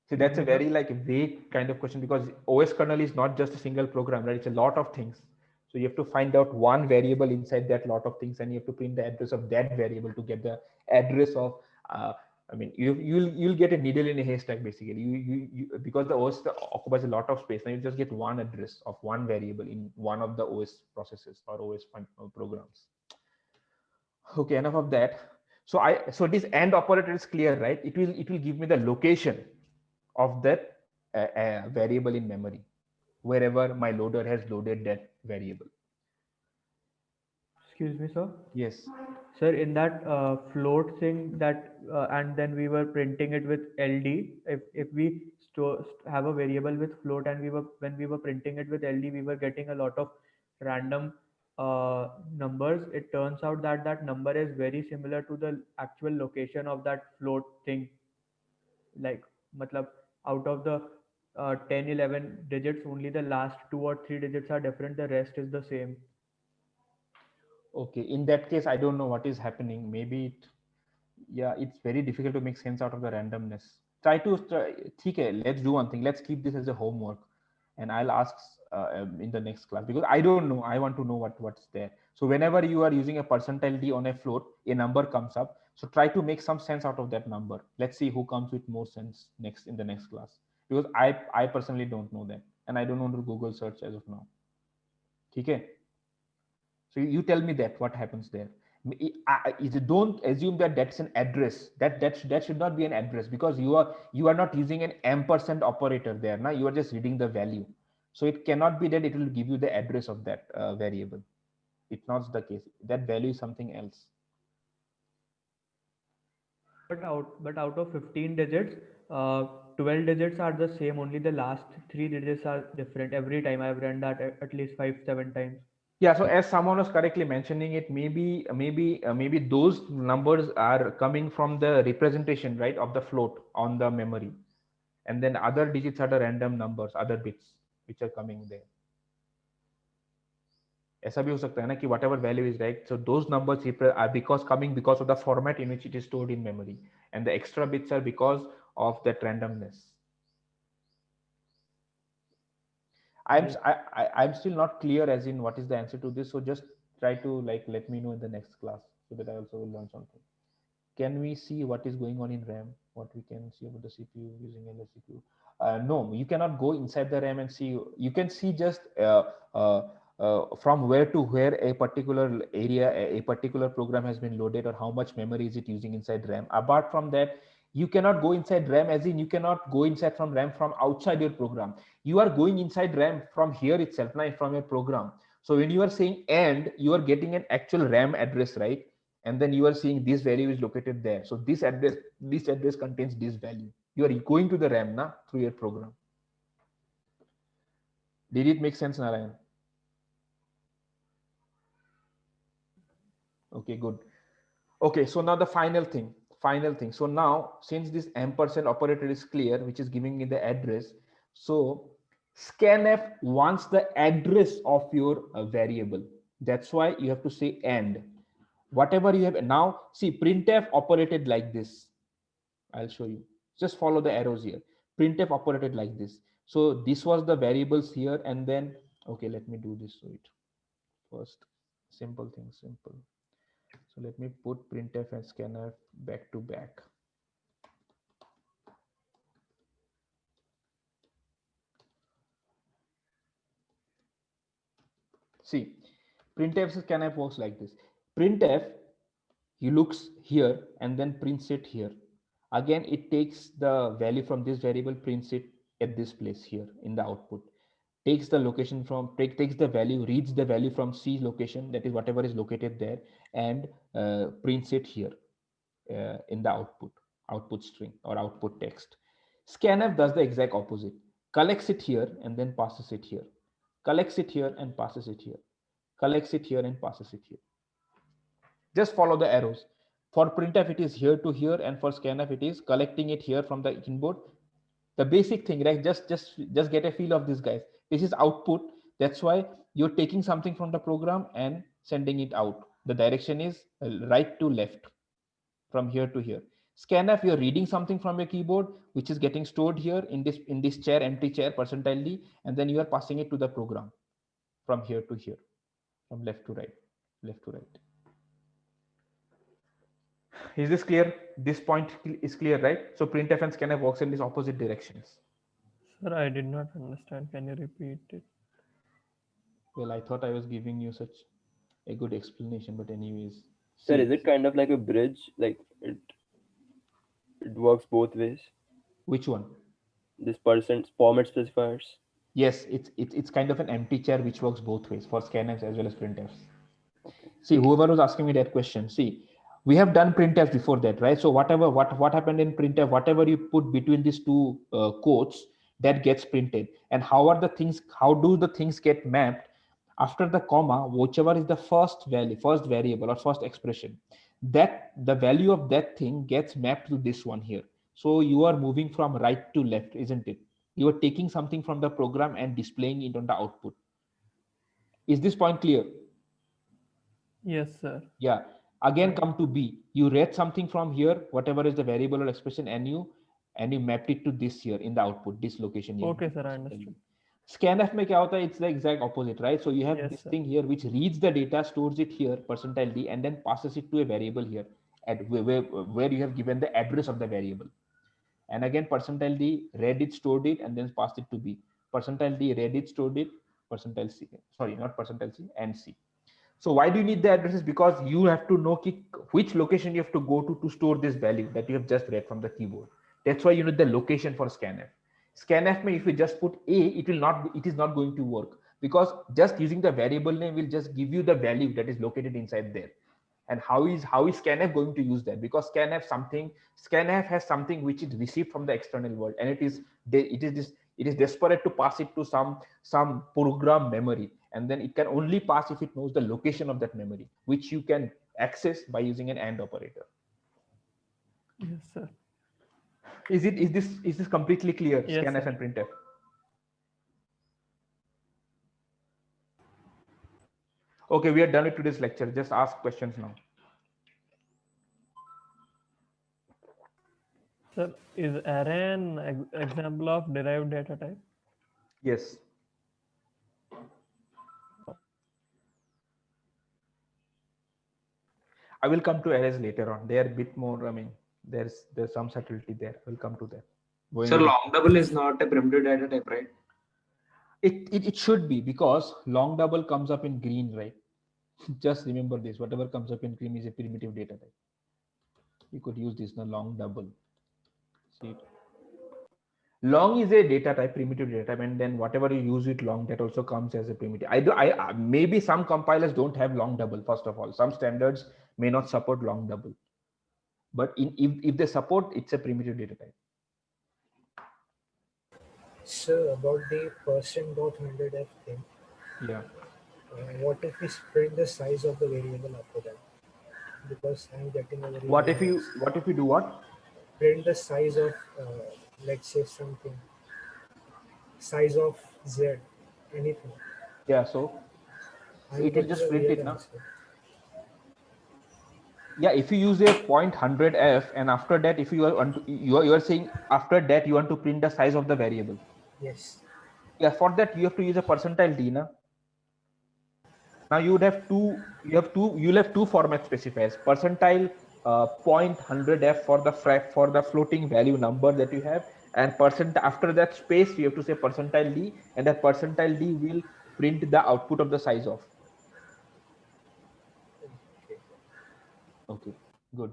See, that's a very vague kind of question, because OS kernel is not just a single program, right? It's a lot of things. So you have to find out one variable inside that lot of things, and you have to print the address of that variable to get the address of. I mean, you'll get a needle in a haystack basically. You because the OS occupies a lot of space, and you just get one address of one variable in one of the OS processes or OS programs. Okay, enough of that. So this AND operator is clear, right? It will give me the location of that variable in memory, wherever my loader has loaded that variable. Excuse me, sir. Yes. Sir, in that float thing that and then we were printing it with LD. If we have a variable with float, and when we were printing it with LD, we were getting a lot of random numbers. It turns out that that number is very similar to the actual location of that float thing. Like, matlab, out of the 10, 11 digits, only the last 2 or 3 digits are different. The rest is the same. Okay, in that case, I don't know what is happening. Maybe it's very difficult to make sense out of the randomness. Okay, let's do one thing. Let's keep this as a homework, and I'll ask in the next class, because I don't know. I want to know what's there. So whenever you are using a percentile D on a float, a number comes up. So try to make some sense out of that number. Let's see who comes with more sense in the next class, because I personally don't know that, and I don't want to Google search as of now. Okay. So you tell me that what happens there. Don't assume that that's an address. That should not be an address, because you are not using an ampersand operator there. Now you are just reading the value. So it cannot be that it will give you the address of that variable. It's not the case. That value is something else. But out of 15 digits, 12 digits are the same. Only the last 3 digits are different. Every time I've run that at least 5-7 times. Yeah, so as someone was correctly mentioning it, maybe those numbers are coming from the representation, right, of the float on the memory, and then other digits are the random numbers, other bits which are coming there. ऐसा भी हो सकता है ना कि whatever value is right, so those numbers are because of the format in which it is stored in memory, and the extra bits are because of that randomness. I'm still not clear as in what is the answer to this, so just try to like let me know in the next class so that I also will learn something. Can we see what is going on in RAM? What we can see about the CPU using LSCQ? No, you cannot go inside the RAM and see. You can see just from where to where a particular area, a particular program has been loaded, or how much memory is it using inside RAM. Apart from that, you cannot go inside RAM, as in you cannot go inside from RAM from outside your program. You are going inside RAM from here itself, now from your program. So when you are saying and, you are getting an actual RAM address, right? And then you are seeing this value is located there. So this address contains this value. You are going to the RAM na through your program. Did it make sense, Narayan? Okay, good. Okay, so now the final thing. So now, since this ampersand operator is clear, which is giving me the address, so scanf wants the address of your variable. That's why you have to say and. Whatever you have now, see, printf operated like this. I'll show you. Just follow the arrows here. Printf operated like this. So this was the variables here, and then okay, let me do this. So it first simple thing, simple. So let me put printf and scanf back to back. See, printf and scanf works like this. Printf, he looks here and then prints it here. Again, it takes the value from this variable, prints it at this place here in the output. Takes the location from, takes the value, reads the value from C location, that is whatever is located there, and prints it here in the output string or output text. Scanf does the exact opposite. Collects it here and then passes it here. Collects it here and passes it here. Collects it here and passes it here. Just follow the arrows. For printf, it is here to here, and for scanf, it is collecting it here from the input. The basic thing, right? Just get a feel of this, guys. This is output. That's why you're taking something from the program and sending it out. The direction is right to left, from here to here. Scanf, you're reading something from your keyboard, which is getting stored here in this chair, empty chair, %d, and then you are passing it to the program from here to here, from left to right, left to right. Is this clear? This point is clear, right? So printf and scanf works in these opposite directions. Sir, I did not understand. Can you repeat it? Well, I thought I was giving you such a good explanation, but anyways. Sir, is it kind of like a bridge? Like it works both ways? Which one? This format specifiers. Yes, it's kind of an empty chair which works both ways for scanfs as well as printfs. See, whoever was asking me that question, see, we have done printf before that, right? So what happened in printf, whatever you put between these two quotes, that gets printed. And how do the things get mapped? After the comma, whichever is the first variable or first expression, that the value of that thing gets mapped to this one here. So you are moving from right to left, isn't it? You are taking something from the program and displaying it on the output. Is this point clear? Yes, sir. Yeah. Again, come to B. You read something from here, whatever is the variable or expression, and you mapped it to this here in the output, this location here. Okay, sir, I understood. Scanf mein kya hota hai? It's the exact opposite, right? So you have Yes, this sir. thing here which reads the data, stores it here, %d, and then passes it to a variable here at where you have given the address of the variable. And again, %d read it, stored it, and then passed it to B. %d read it, stored it, %c, sorry, not %c, and C. So why do you need the addresses? Because you have to know which location you have to go to store this value that you have just read from the keyboard. That's why you need the location for scanf. Scanf, if you just put A, it is not going to work, because just using the variable name will just give you the value that is located inside there. And how is scanf going to use that? Because scanf has something which is received from the external world, and it is desperate to pass it to some program memory, and then it can only pass if it knows the location of that memory, which you can access by using an AND operator. Yes, sir. Is this completely clear? Yes, Scanf sir. and printf. Okay, we are done with today's lecture. Just ask questions now. Sir, is array an example of derived data type? Yes. I will come to arrays later on. They are a bit more, I mean, there's some subtlety there. We'll come to that. So long double is not a primitive data type, right? It should be, because long double comes up in green, right? Just remember this, whatever comes up in green is a primitive data type. You could use this now, long double. See it? Long is a data type, primitive data type, and then whatever you use with long, that also comes as a primitive. Maybe some compilers don't have long double. First of all, some standards may not support long double, but if they support, it's a primitive data type. So about the %.100f thing. Yeah. What if we print the size of the variable after that? Because I'm getting a very What if you do what? Print the size of let's say something, size of z, anything. Yeah, so I'm it will getting just a print weird it now. answer. Yeah, if you use a .100f, and after that, if you are saying after that you want to print the size of the variable. Yes. Yeah, for that you have to use a %d na. Now you'll have two format specifiers: percentile .100f for the floating value number that you have, and after that space you have to say %d, and that %d will print the output of the size of. Okay, good.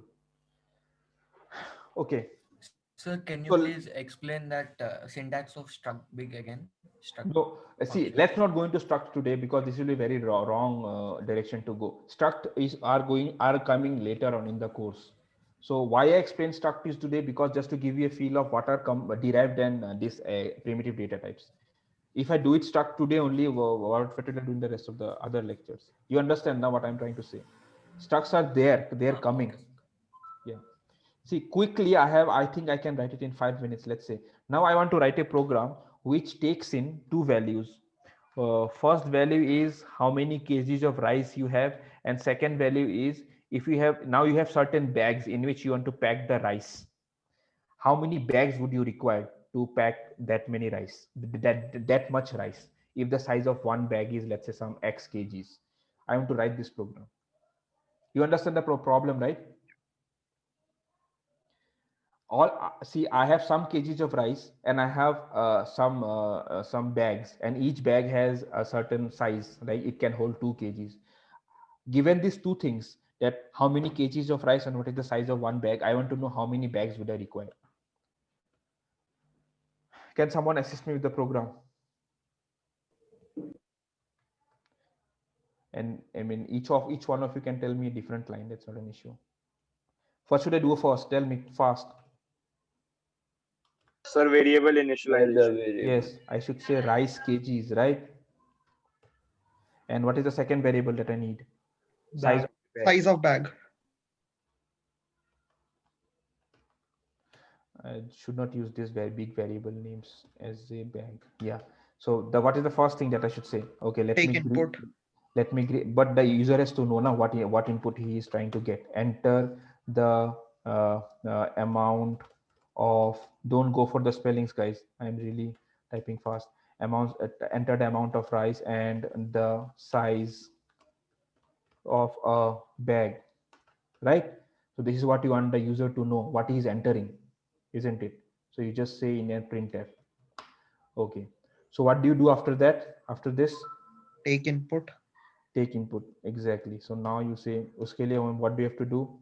Okay. Sir, can you So please explain that syntax of struct big again? Struct no, see, function. let's not go into struct today, because this will be very wrong direction to go. Struct are coming later on in the course. So why I explain struct is today, because just to give you a feel of what are derived and this primitive data types. If I do it struct today only, what will I do in the rest of the other lectures? You understand now what I'm trying to say? Structs are there, they're coming. Yeah. See, quickly, I think I can write it in 5 minutes. Let's say now I want to write a program which takes in two values. First value is how many kgs of rice you have, and second value is if you have certain bags in which you want to pack the rice. How many bags would you require to pack that many rice, that much rice? If the size of one bag is, let's say, some x kgs, I want to write this program. You understand the problem, right? See, I have some kgs of rice, and I have some bags, and each bag has a certain size, right? It can hold 2 kgs. Given these two things, that how many kgs of rice and what is the size of one bag, I want to know how many bags would I require. Can someone assist me with the program? And I mean, each one of you can tell me a different line. That's not an issue. What should I do first? Tell me fast. Sir, variable initialization. Yes, I should say rice kgs, right? And what is the second variable that I need? Size of bag. Size of bag. I should not use this very big variable names as a bag. Yeah. So what is the first thing that I should say? Okay, let Take me input. but the user has to know now what input he is trying to get. Enter the amount of, don't go for the spellings, guys. I'm really typing fast. Enter the amount of rice and the size of a bag, right? So this is what you want the user to know, what he is entering, isn't it? So you just say in a printf. Okay, so what do you do after that? After this, take input. Take input, exactly. So now you say uske liye what do you have to do?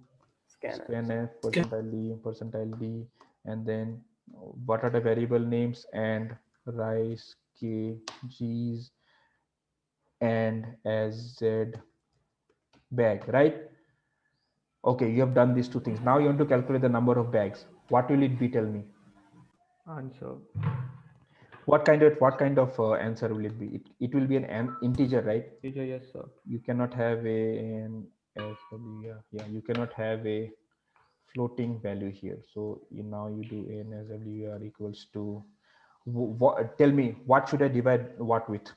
Scanf %d, and then what are the variable names, and rice kgs and as z bag, right? Okay, you have done these two things. Now you want to calculate the number of bags. What will it be? Tell me. Answer. What kind of answer will it be? It will be an integer, right? Integer, yes, sir. You cannot have you cannot have a floating value here. So now you do an SWR equals to tell me, what should I divide what with?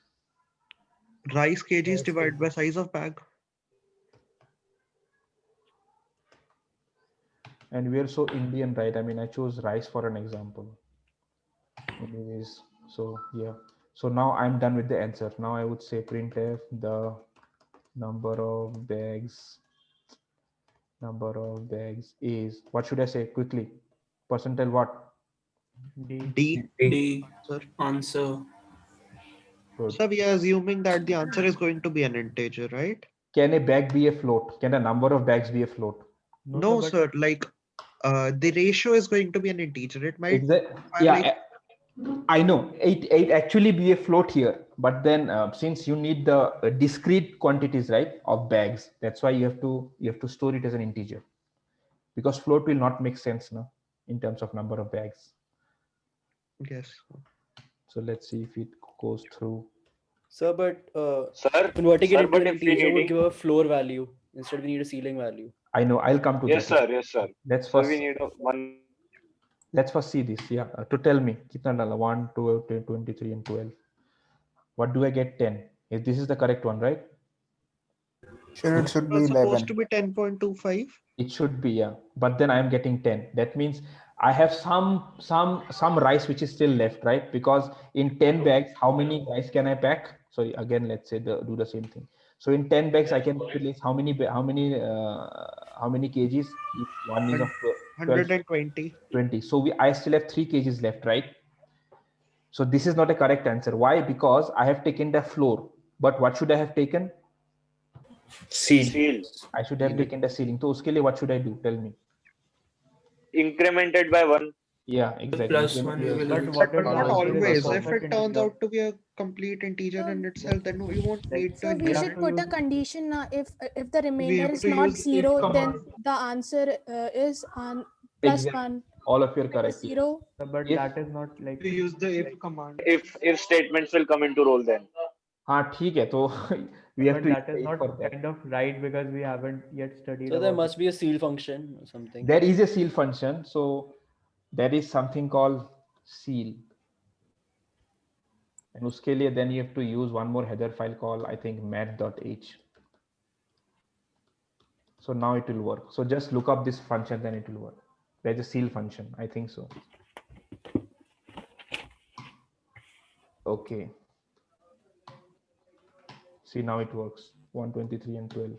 Rice kgs divided by size of bag. And we are so Indian, right? I mean, I chose rice for an example. Anyways, so yeah. So now I'm done with the answer. Now I would say printf the number of bags Number of bags is, what should I say quickly? Percentile what? D. Answer. Answer. Good. So we are assuming that the answer is going to be an integer, right? Can a bag be a float? Can a number of bags be a float? No, sir. Like, the ratio is going to be an integer. It might. Yeah, like, I know. It actually be a float here, but then since you need the discrete quantities, right, of bags, that's why you have to store it as an integer, because float will not make sense now in terms of number of bags. Yes. So let's see if it goes through. Sir, but Sir, converting it into but an if we integer would needing- give a floor value. Instead, we need a ceiling value. I know. I'll come to Yes, that. sir. Yes, sir. Let's So first. we need one. Let's first see this. Yeah, to tell me, kitna dala? 1, 2, 23, and 12. What do I get? 10. If this is the correct one, right? Sure, it should be 11. Supposed to be 10.25. It should be, yeah. But then I am getting 10. That means I have some rice which is still left, right? Because in 10 bags, how many rice can I pack? Sorry, again, let's say do the same thing. So in 10 bags, I can place how many kgs? If one is of 12, 120. 20. So I still have 3 kgs left, right? So this is not a correct answer. Why? Because I have taken the floor. But what should I have taken? Seal. I should have taken the ceiling. So uske liye what should I do? Tell me. Incremented by 1. Yeah, exactly. Plus 1 we will But not always. If it turns out to be a complete integer in itself, then you won't need to So we should increment. put a condition if the remainder have is to not use if 0, then command. the answer is on plus Exactly. 1. All of you are If it correct. is 0. But If- that is not like. We use the if command. If statements will come into role then. हाँ ठीक है तो we have But to that is wait not for that. kind of right because we haven't yet studied. So there about must be a seal function or something. There is a seal function, so there is something called seal, and उसके लिए then you have to use one more header file called I think math.h. So now it will work. So just look up this function, then it will work. There's a seal function, I think so. Okay. See, now it works. 123 and 12.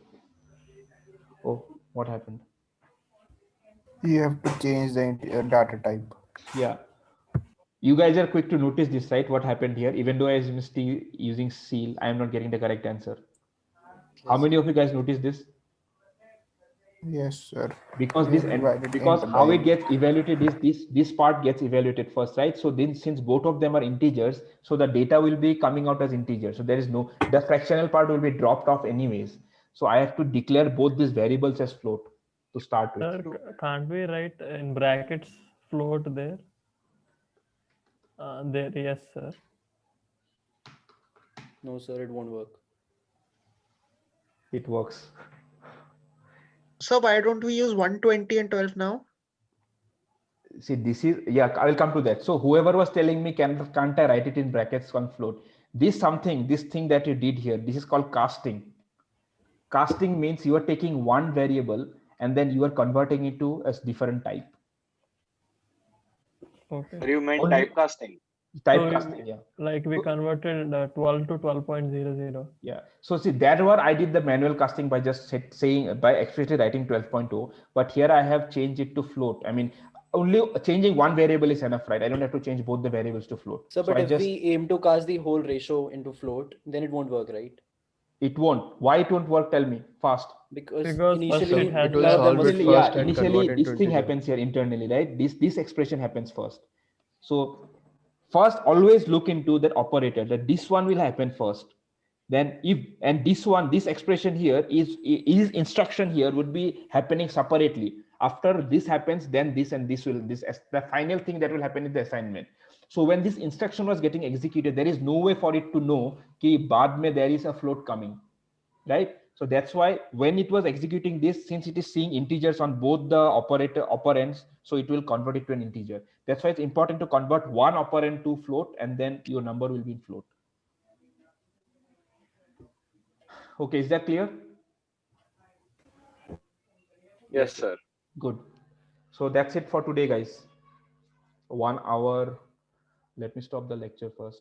Oh, what happened? You have to change the data type. Yeah. You guys are quick to notice this, right? What happened here? Even though I was still using seal, I am not getting the correct answer. How many of you guys noticed this? Yes, sir. Because We this have and divided because int how by it gets evaluated is this part gets evaluated first, right? So then since both of them are integers, so the data will be coming out as integers. So there is no, the fractional part will be dropped off anyways. So I have to declare both these variables as float to start with. Sir, can't we write in brackets float there? There, yes, sir. No, sir, it won't work. It works. So why don't we use 120 and 12 now? See, this is, yeah, I will come to that. So whoever was telling me, can't I write it in brackets on float? This thing that you did here, this is called casting. Casting means you are taking one variable and then you are converting it to a different type. Okay. You meant Only- typecasting. Typecasting, yeah. Like we converted 12 to 12.00. Yeah. So see, that one I did the manual casting by just saying, by explicitly writing 12.0, but here I have changed it to float. I mean, only changing one variable is enough, right? I don't have to change both the variables to float. So, but I if just, we aim to cast the whole ratio into float, then it won't work, right? it won't. Why it won't work? Tell me fast. Because it initially, has none of them was Initially, float. yeah, initially this thing happens here internally, right? This expression happens first. So first, always look into that operator, that this one will happen first. Then this expression here is instruction here would be happening separately. After this happens, then this and this will, the final thing that will happen is the assignment. So when this instruction was getting executed, there is no way for it to know कि बाद में there is a float coming, right? So that's why when it was executing this, since it is seeing integers on both the operands, so it will convert it to an integer. That's why it's important to convert one operand to float, and then your number will be in float. Okay, is that clear? Yes, sir. Good. So that's it for today, guys. 1 hour. Let me stop the lecture first.